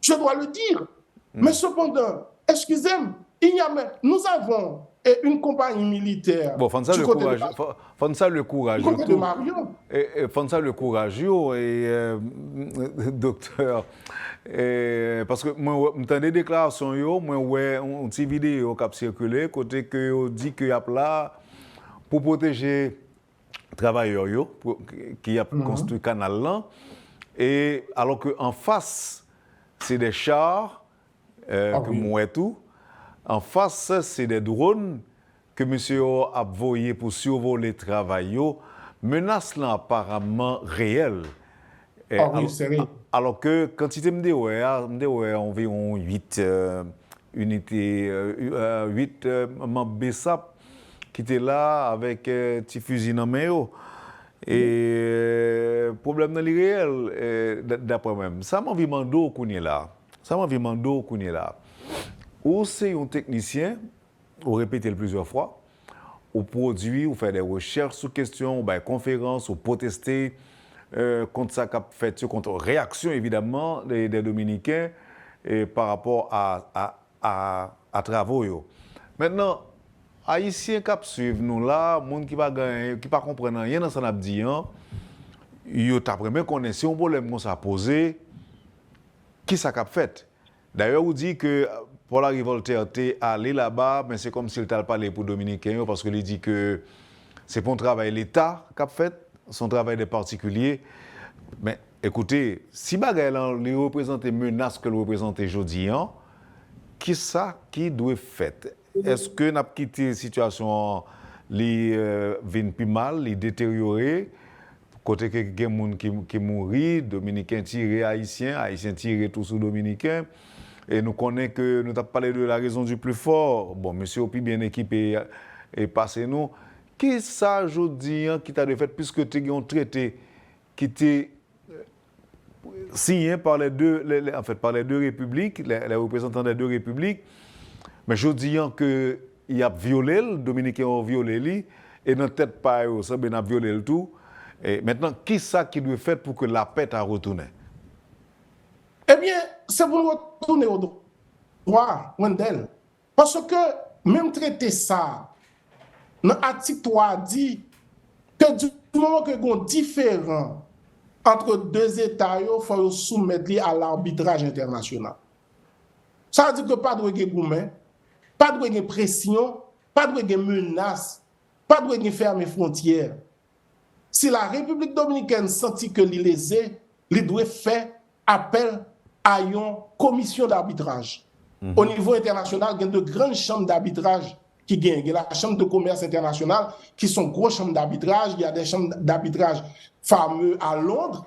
Je dois le dire. Mais cependant, excusez-moi, nous avons une compagnie militaire. Bon, Fonsa le courage. De Marion. Fonsa le courage, docteur. Parce que moi, j'ai des déclarations, moi, une petite vidéo qui a circulé, côté que dit qu'il y a là pour protéger les travailleurs qui a construit le canal là. Et alors qu'en face, c'est des chars, que moi et tout. En face, c'est des drones que monsieur a envoyés pour survoler le travail. Menace là apparemment réelle. Alors que quantité me environ 8 unités, 8 membres BESAP qui étaient là avec petit fusil dans les mains. Et problème dans le réel, d'après moi-même. Ça m'a vu mando qu'on est là. Ou c'est un technicien, ou répéter plusieurs fois, ou produit, ou faire des recherches sur questions, ou conférences, ou protester contre ça qu'a fait, contre réaction évidemment des Dominicains par rapport à travaux. Maintenant, Haïtiens qui suivent nous là, monde qui pas comprendre rien dans ce qu'on a dit, ils ont vraiment connaissé un problème qu'on s'est posé, qui ça qu'a fait. D'ailleurs, on dit que Paul Voltaire est allé là-bas, mais c'est comme s'il t'a parlé pour Dominicains, parce qu'il dit que c'est pour un travail l'État qu'a fait, son travail des particuliers. Mais écoutez, si Bagaille les représente menace que le représente aujourd'hui, qui ça qui doit faire? Est-ce que nous avons quitté la situation qui vient plus mal, les détériorer, côté que des gens qui mourent, Dominicains tirés Haïtiens, Haïtiens tirés tous sous Dominicains. Et nous connaissons que nous avons parlé de la raison du plus fort. Bon, monsieur Opi bien équipé et passé nous. qui ça, je dis, qui t'a fait, puisque tu as un traité qui était signé par les deux, en fait, par les deux républiques, les représentants des deux républiques, mais je dis qu'il y a violé, le Dominicain a violé lui, et dans tête pas ça ben a violé le tout. Et maintenant, qui ça qui doit faire pour que la paix a retourné? Eh bien, c'est pour retourner au droit, Wendell. Parce que même traiter ça, dans l'article 3 dit que du moment que y a différent entre deux États, il faut soumettre à l'arbitrage international. Ça veut dire que pas de gouvernement, pas de pression, pas de menace, pas de fermer frontières. Si la République dominicaine sentit que l'île lésée, il doit faire appel à une commission d'arbitrage. Au niveau international, il y a de grandes chambres d'arbitrage qui gagnent. Il y a la chambre de commerce internationale qui sont grosses chambres d'arbitrage. Il y a des chambres d'arbitrage fameux à Londres.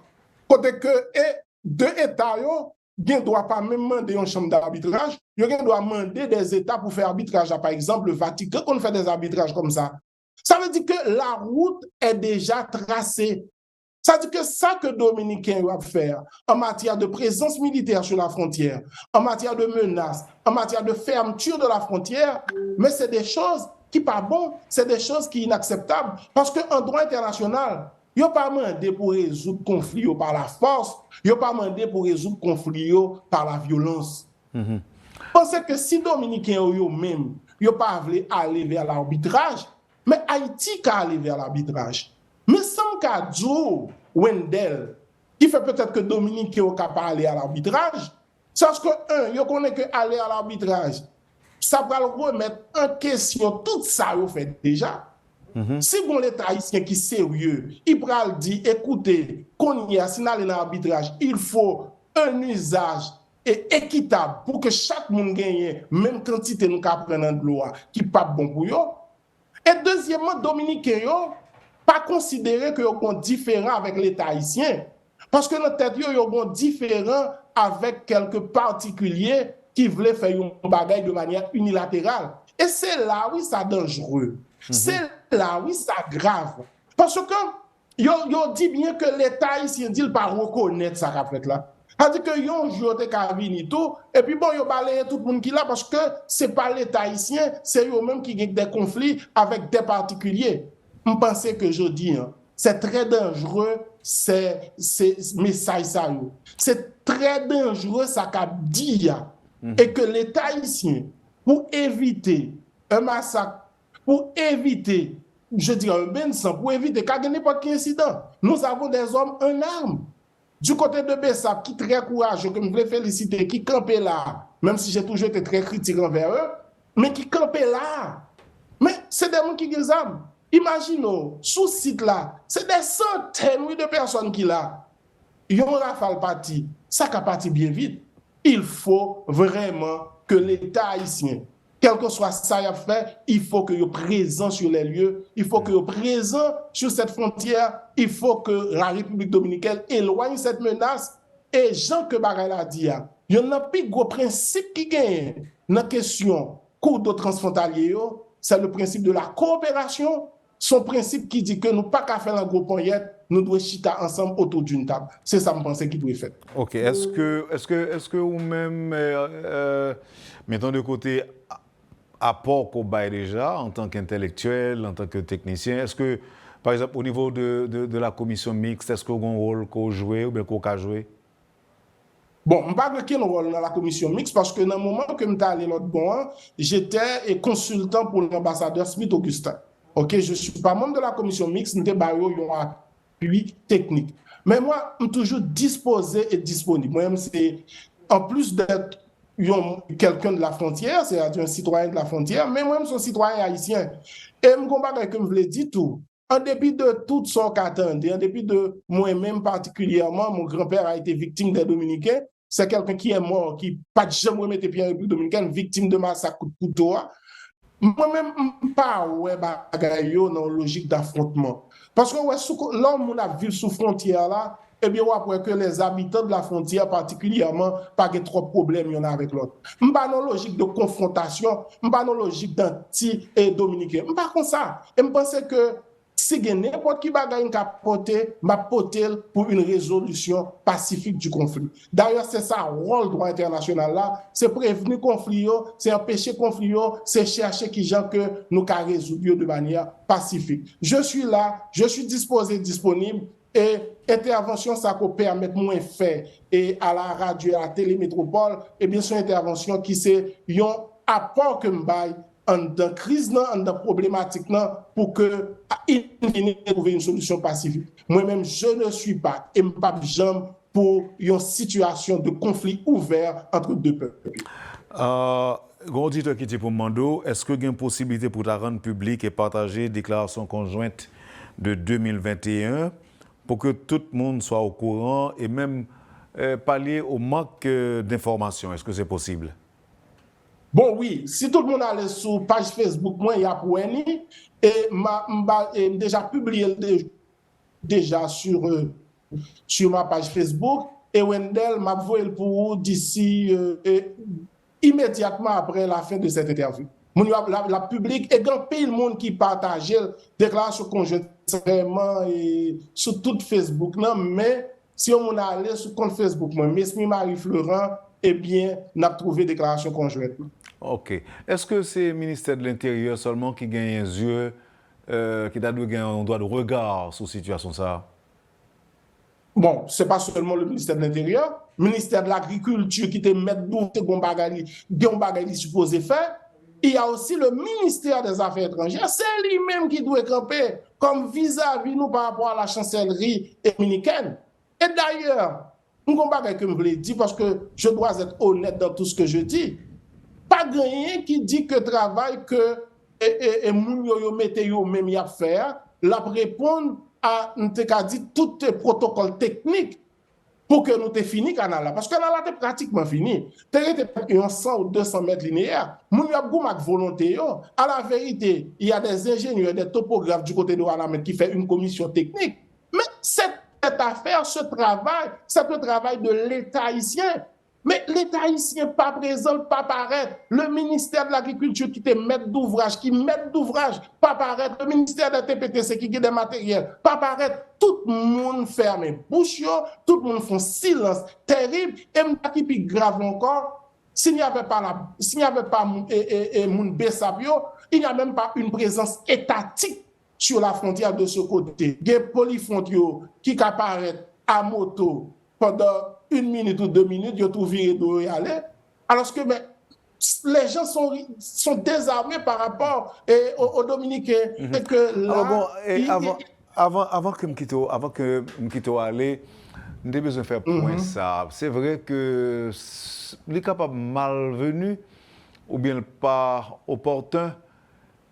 Côté que deux États, ils ne doivent pas même demander une chambre d'arbitrage. Ils doivent demander des États pour faire arbitrage. Par exemple, le Vatican, quand on fait des arbitrages comme ça. Ça veut dire que la route est déjà tracée. Ça veut dire que ça que Dominicains doivent faire en matière de présence militaire sur la frontière, en matière de menaces, en matière de fermeture de la frontière, mais c'est des choses qui ne sont pas bonnes, c'est des choses qui sont inacceptables. Parce qu'en droit international, il n'y a pas demandé pour résoudre le conflit par la force, il n'y a pas demandé pour résoudre le conflit par la violence. Pensez que si Dominicains eux-mêmes n'ont pas voulu aller vers l'arbitrage, mais Haïti qui aller vers l'arbitrage. Mais sans cas Joe Wendell, qui fait peut-être que Dominique est capable d'aller à l'arbitrage, parce que, il connaît que aller à l'arbitrage, ça va le remettre en question tout ça, vous fait déjà. Si bon l'État haïtien qui est sérieux, il va dire, écoutez, qu'on y a, si on aller dans l'arbitrage, il faut un usage équitable pour que chaque monde gagne même quantité nous prendre de l'eau qui n'est pas bon pour eux. Et deuxièmement, Dominicains, pas considérer que sont différents avec l'État haïtien. Parce que notre tête, ils sont différents avec quelques particuliers qui voulaient faire un bagage de manière unilatérale. Et c'est là où ça dangereux. C'est là où ça grave. Parce que ils dit bien que l'État haïtien dit pas reconnaître ça qu'a fait là. C'est-à-dire que yon jour te ka vini tout et puis bon yo balaye tout le monde qui là parce que c'est pas l'État haïtien, c'est eux même qui ont des conflits avec des particuliers. Je pense que je dis, c'est très dangereux, c'est message ça. C'est très dangereux ça qu'a dit. Et que l'État haïtien, pour éviter un massacre, pour éviter, je dirais un bain de sang, pour éviter qu'il y ait n'importe quel incident, nous avons des hommes en armes. Du côté de Bessap, qui est très courageux, que je voulais féliciter, qui campait là, même si j'ai toujours été très critique envers eux, mais qui campait là. Mais c'est des gens qui ont des armes. Imaginons, sous ce site-là, c'est des centaines de personnes qui là. Ils ont rafale parti. Ça a parti bien vite. Il faut vraiment que l'État haïtien, quel que soit ça qu'il a fait, il faut qu'il soit présent sur les lieux, il faut qu'il soit présent sur cette frontière, il faut que la République dominicaine éloigne cette menace. Et Jean que Bagay l'a dit, il y a un plus gros principe qui gagne dans la question cours d'eau transfrontalier, c'est le principe de la coopération. Son principe qui dit que nous pas qu'à faire un gros poignette, nous devons chita ensemble autour d'une table. C'est ça, je pense, qui doit être fait. Ok. Est-ce que vous-même, mettons de côté apport qu'on baille déjà en tant qu'intellectuel, en tant que technicien, est-ce que, par exemple, au niveau de la commission mixte, est-ce que vous avez un rôle qu'on joue ou bien qu'on a joué? Bon, je ne parle pas de quel rôle dans la commission mixte parce que dans le moment que je suis allé l'autre bon, j'étais consultant pour l'ambassadeur Smith Augustin. Ok, je ne suis pas membre de la commission mixte, nous avons un appui technique. Mais moi, je suis toujours disposé et disponible. Moi-même, c'est en plus d'être quelqu'un de la frontière, c'est-à-dire un citoyen de la frontière, mais moi-même, je suis un citoyen haïtien. Et je comprends que je vous l'ai dit tout. En dépit de tout ce qu'on attendait, en dépit de moi-même particulièrement, mon grand-père a été victime des Dominicains. C'est quelqu'un qui est mort, qui n'a pas jamais remis pied en République dominicaine, victime de massacre coup de couteau. Moi-même, je ne pas dans une logique d'affrontement. Parce que l'homme a vécu sous frontière là, eh bien, après que les habitants de la frontière, particulièrement, pas de trop de problèmes y en a avec l'autre. Je ne pas dans logique de confrontation, je ne pas dans logique d'anti-dominicain. Je ne pas comme ça. Et je pense que si il y a n'importe qui bagaille qui a porté, m'a porté pour une résolution pacifique du conflit. D'ailleurs, c'est ça, le rôle du droit international là, c'est prévenir conflit, c'est empêcher conflit, c'est chercher qui gens que nous avons résoudre de manière pacifique. Je suis là, je suis disposé, disponible, et intervention, ça peut permettre moins faire et à la radio, à la télémétropole, et bien sûr, intervention qui c'est un apport que m'baille dans crise, dans problématique, pour que, trouver une solution pacifique. Moi-même, je ne suis pas, et pas jamais pour une situation de conflit ouvert entre deux peuples. Auditeur qui dit pour Mando, est-ce qu'il y a une possibilité pour la rendre publique et partager déclaration conjointe de 2021 pour que tout le monde soit au courant et même pallier au manque d'informations? Est-ce que c'est possible? Bon, oui, si tout le monde allait sur page Facebook, moi, il y a pour et déjà publié déjà sur ma page Facebook, et Wendell m'a envoyé pour vous d'ici immédiatement après la fin de cette interview. La public et grand pays le monde qui partageait déclaration conjointe vraiment sur tout Facebook, non, mais si on allait sur compte Facebook, moi, Mesmi Marie Florent, eh bien, on a trouvé déclaration conjointe. OK. Est-ce que c'est le ministère de l'Intérieur seulement qui gagne un yeux, qui a un droit de regard sur la situation ça? Bon, ce n'est pas seulement le ministère de l'Intérieur, le ministère de l'Agriculture qui te met d'où te supposé faire. Il y a aussi le ministère des Affaires étrangères. C'est lui-même qui doit camper comme vis-à-vis nous par rapport à la chancellerie dominicaine. Et d'ailleurs, je ne voulais dire parce que je dois être honnête dans tout ce que je dis. Pas rien qui dit que travail que moun yo mette yo même y a faire, la répondre à tout protocole technique pour que nous te fini canal là parce que canal là est pratiquement fini. T'es 100 ou 200 mètres linéaires. Moun yo gou mak volonté yo. À la vérité, il y a des ingénieurs, des topographes du côté de Wanamet qui fait une commission technique. Mais cette affaire, ce travail, c'est le travail de l'État haïtien. Mais l'État haïtien pas présent, pas paraître. Le ministère de l'Agriculture qui te met d'ouvrage, pas paraître. Le ministère de la TPTC qui a des matériels, pas paraître. Tout le monde ferme bouche, tout le monde fait silence terrible. Et qui plus grave encore, s'il n'y avait pas moun Bessabio, il n'y a même pas une présence étatique sur la frontière de ce côté. Il y a des polyfrontio qui apparaissent à moto pendant 1 minute ou 2 minutes, ils trouvent viré d'où y aller. Alors que les gens sont désarmés par rapport aux Dominicains. Et que là, avant que je quitte aller, j'ai besoin de faire point ça. C'est vrai que les capables malvenus ou bien pas opportun,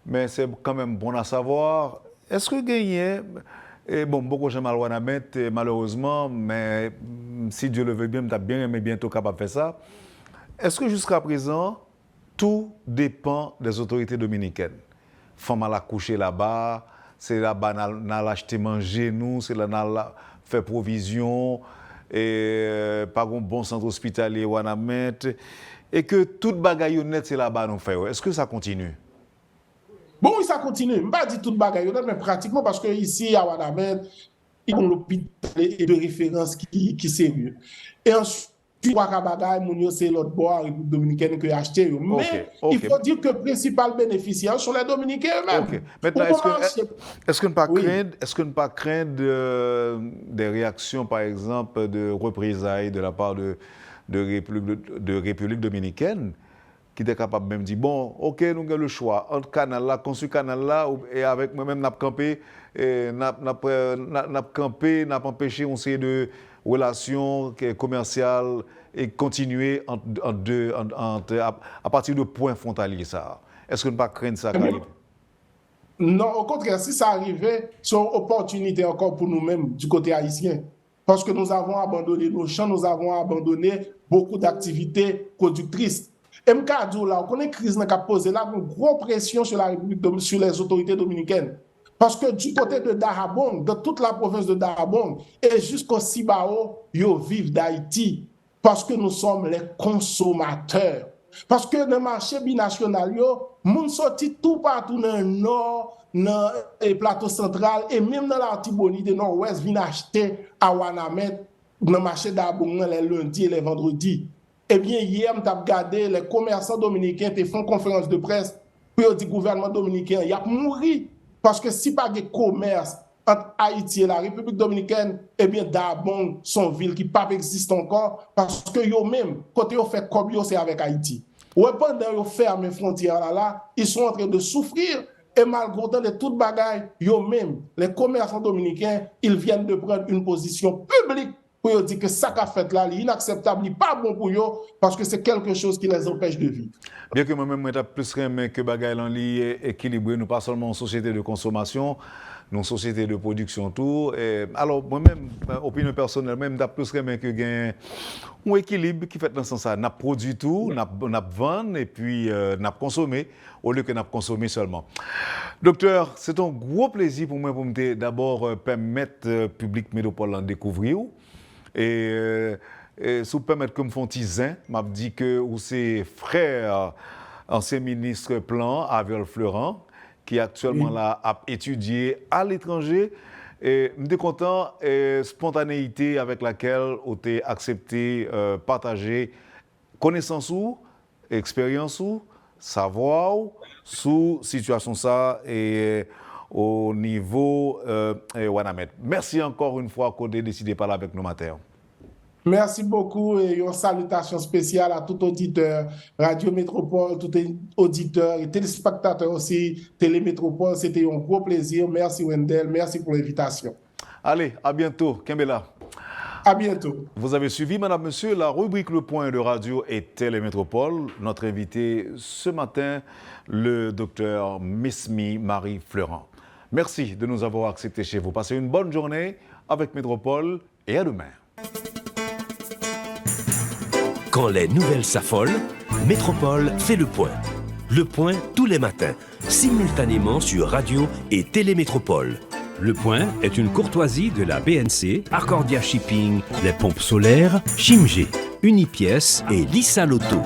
mais c'est quand même bon à savoir. Est-ce que gagner et bon, beaucoup de gens mal Wanamet, malheureusement, mais si Dieu le veut bien, je bien aimé bientôt capable de faire ça. Est-ce que jusqu'à présent, tout dépend des autorités dominicaines? Femme à la coucher là-bas, c'est là-bas qu'on a acheté manger nous, c'est là qu'on a fait provision, et pas un bon centre hospitalier Wanamet, et que toute bagaille honnête, c'est là-bas qu'on fait. Est-ce que ça continue? Bon, ça continue. Je ne vais pas dire toute bagaille, mais pratiquement parce que ici, à Wanamet, il y a un hôpital de référence qui est sérieux. Et ensuite, c'est l'autre bois République dominicaine qui a acheté. Mais il faut dire que le principal bénéficiaire sont les Dominicains eux-mêmes. Okay. Maintenant, est-ce qu'on ne pas craindre des réactions, par exemple, de représailles de la part de République dominicaine qui était capable même de dire, bon, ok, nous avons le choix, entre canal là, construire canal là, et avec moi-même, nous avons campé, nous avons empêché une série de relations commerciales et continuer à partir de points frontaliers. Ça. Est-ce que nous ne pas craindre ça, Carib? Non, au contraire, si ça arrivait, c'est une opportunité encore pour nous-mêmes du côté haïtien. Parce que nous avons abandonné nos champs, nous avons abandonné beaucoup d'activités productrices. Et là, on connaît une crise qui a posé là, une grosse pression sur la République, sur les autorités dominicaines. Parce que du côté de Darabong, de toute la province de Darabong, et jusqu'au Cibao, ils vivent d'Haïti. Parce que nous sommes les consommateurs. Parce que dans le marché binational, nous sortis tout partout dans le nord, dans le plateau central, et même dans l'Artibonite de nord-ouest, viennent acheter à Wanamet, dans le marché d'Abongan, les lundis et les vendredis. Eh bien, hier, nous avons regardé les commerçants dominicains qui font conférence de presse pour dire gouvernement dominicain, il a mouru. Parce que si pas de commerce entre Haïti et la République dominicaine, eh bien, Dabong, son ville qui pas existe encore, parce que yo même, côté yo fait comme yo, c'est avec Haïti. Ou pendant yo ferme les frontières là, ils sont en train de souffrir. Et malgré de toute bagaille, yo même, les commerçants dominicains, ils viennent de prendre une position publique pour dire que ça qu'a fait là, c'est inacceptable, c'est pas bon pour eux, parce que c'est quelque chose qui les empêche de vivre. Bien que moi-même, je plus aimé que bagaille en lié équilibré, nous pas seulement en société de consommation, nous en société de production tout. Et alors moi-même, opinion personnelle, même j'ai plus aimé que gain un équilibre qui fait dans ce sens-là. N'a produit tout, n'a vendu et puis n'a consommé au lieu que n'a consommé seulement. Docteur, c'est un gros plaisir pour moi pour me d'abord permettre public métropole en découvrir. Et si vous permettez que je me fasse un teaser, je me dis que c'est frère ancien ministre Plan, Aviol Florent, qui actuellement là a étudié à l'étranger. Et je suis content de la spontanéité avec laquelle vous avez accepté partager connaissance ou expérience ou savoir sous situation ça et au niveau Wanamet. Merci encore une fois qu'on ait décidé de parler avec nous matin. Merci beaucoup et une salutation spéciale à tout auditeur Radio Métropole, tout auditeur et téléspectateur aussi Télémétropole. C'était un gros plaisir. Merci Wendell, merci pour l'invitation. Allez, à bientôt. Kembela. À bientôt. Vous avez suivi, madame, monsieur, la rubrique Le Point de Radio et Télémétropole. Notre invité ce matin, le docteur Mismi Marie Florent. Merci de nous avoir acceptés chez vous. Passez une bonne journée avec Métropole et à demain. Quand les nouvelles s'affolent, Métropole fait le point. Le point tous les matins, simultanément sur Radio et Télémétropole. Le Point est une courtoisie de la BNC, Arcordia Shipping, les pompes solaires, Chimgé, Unipièce et Lissa Loto.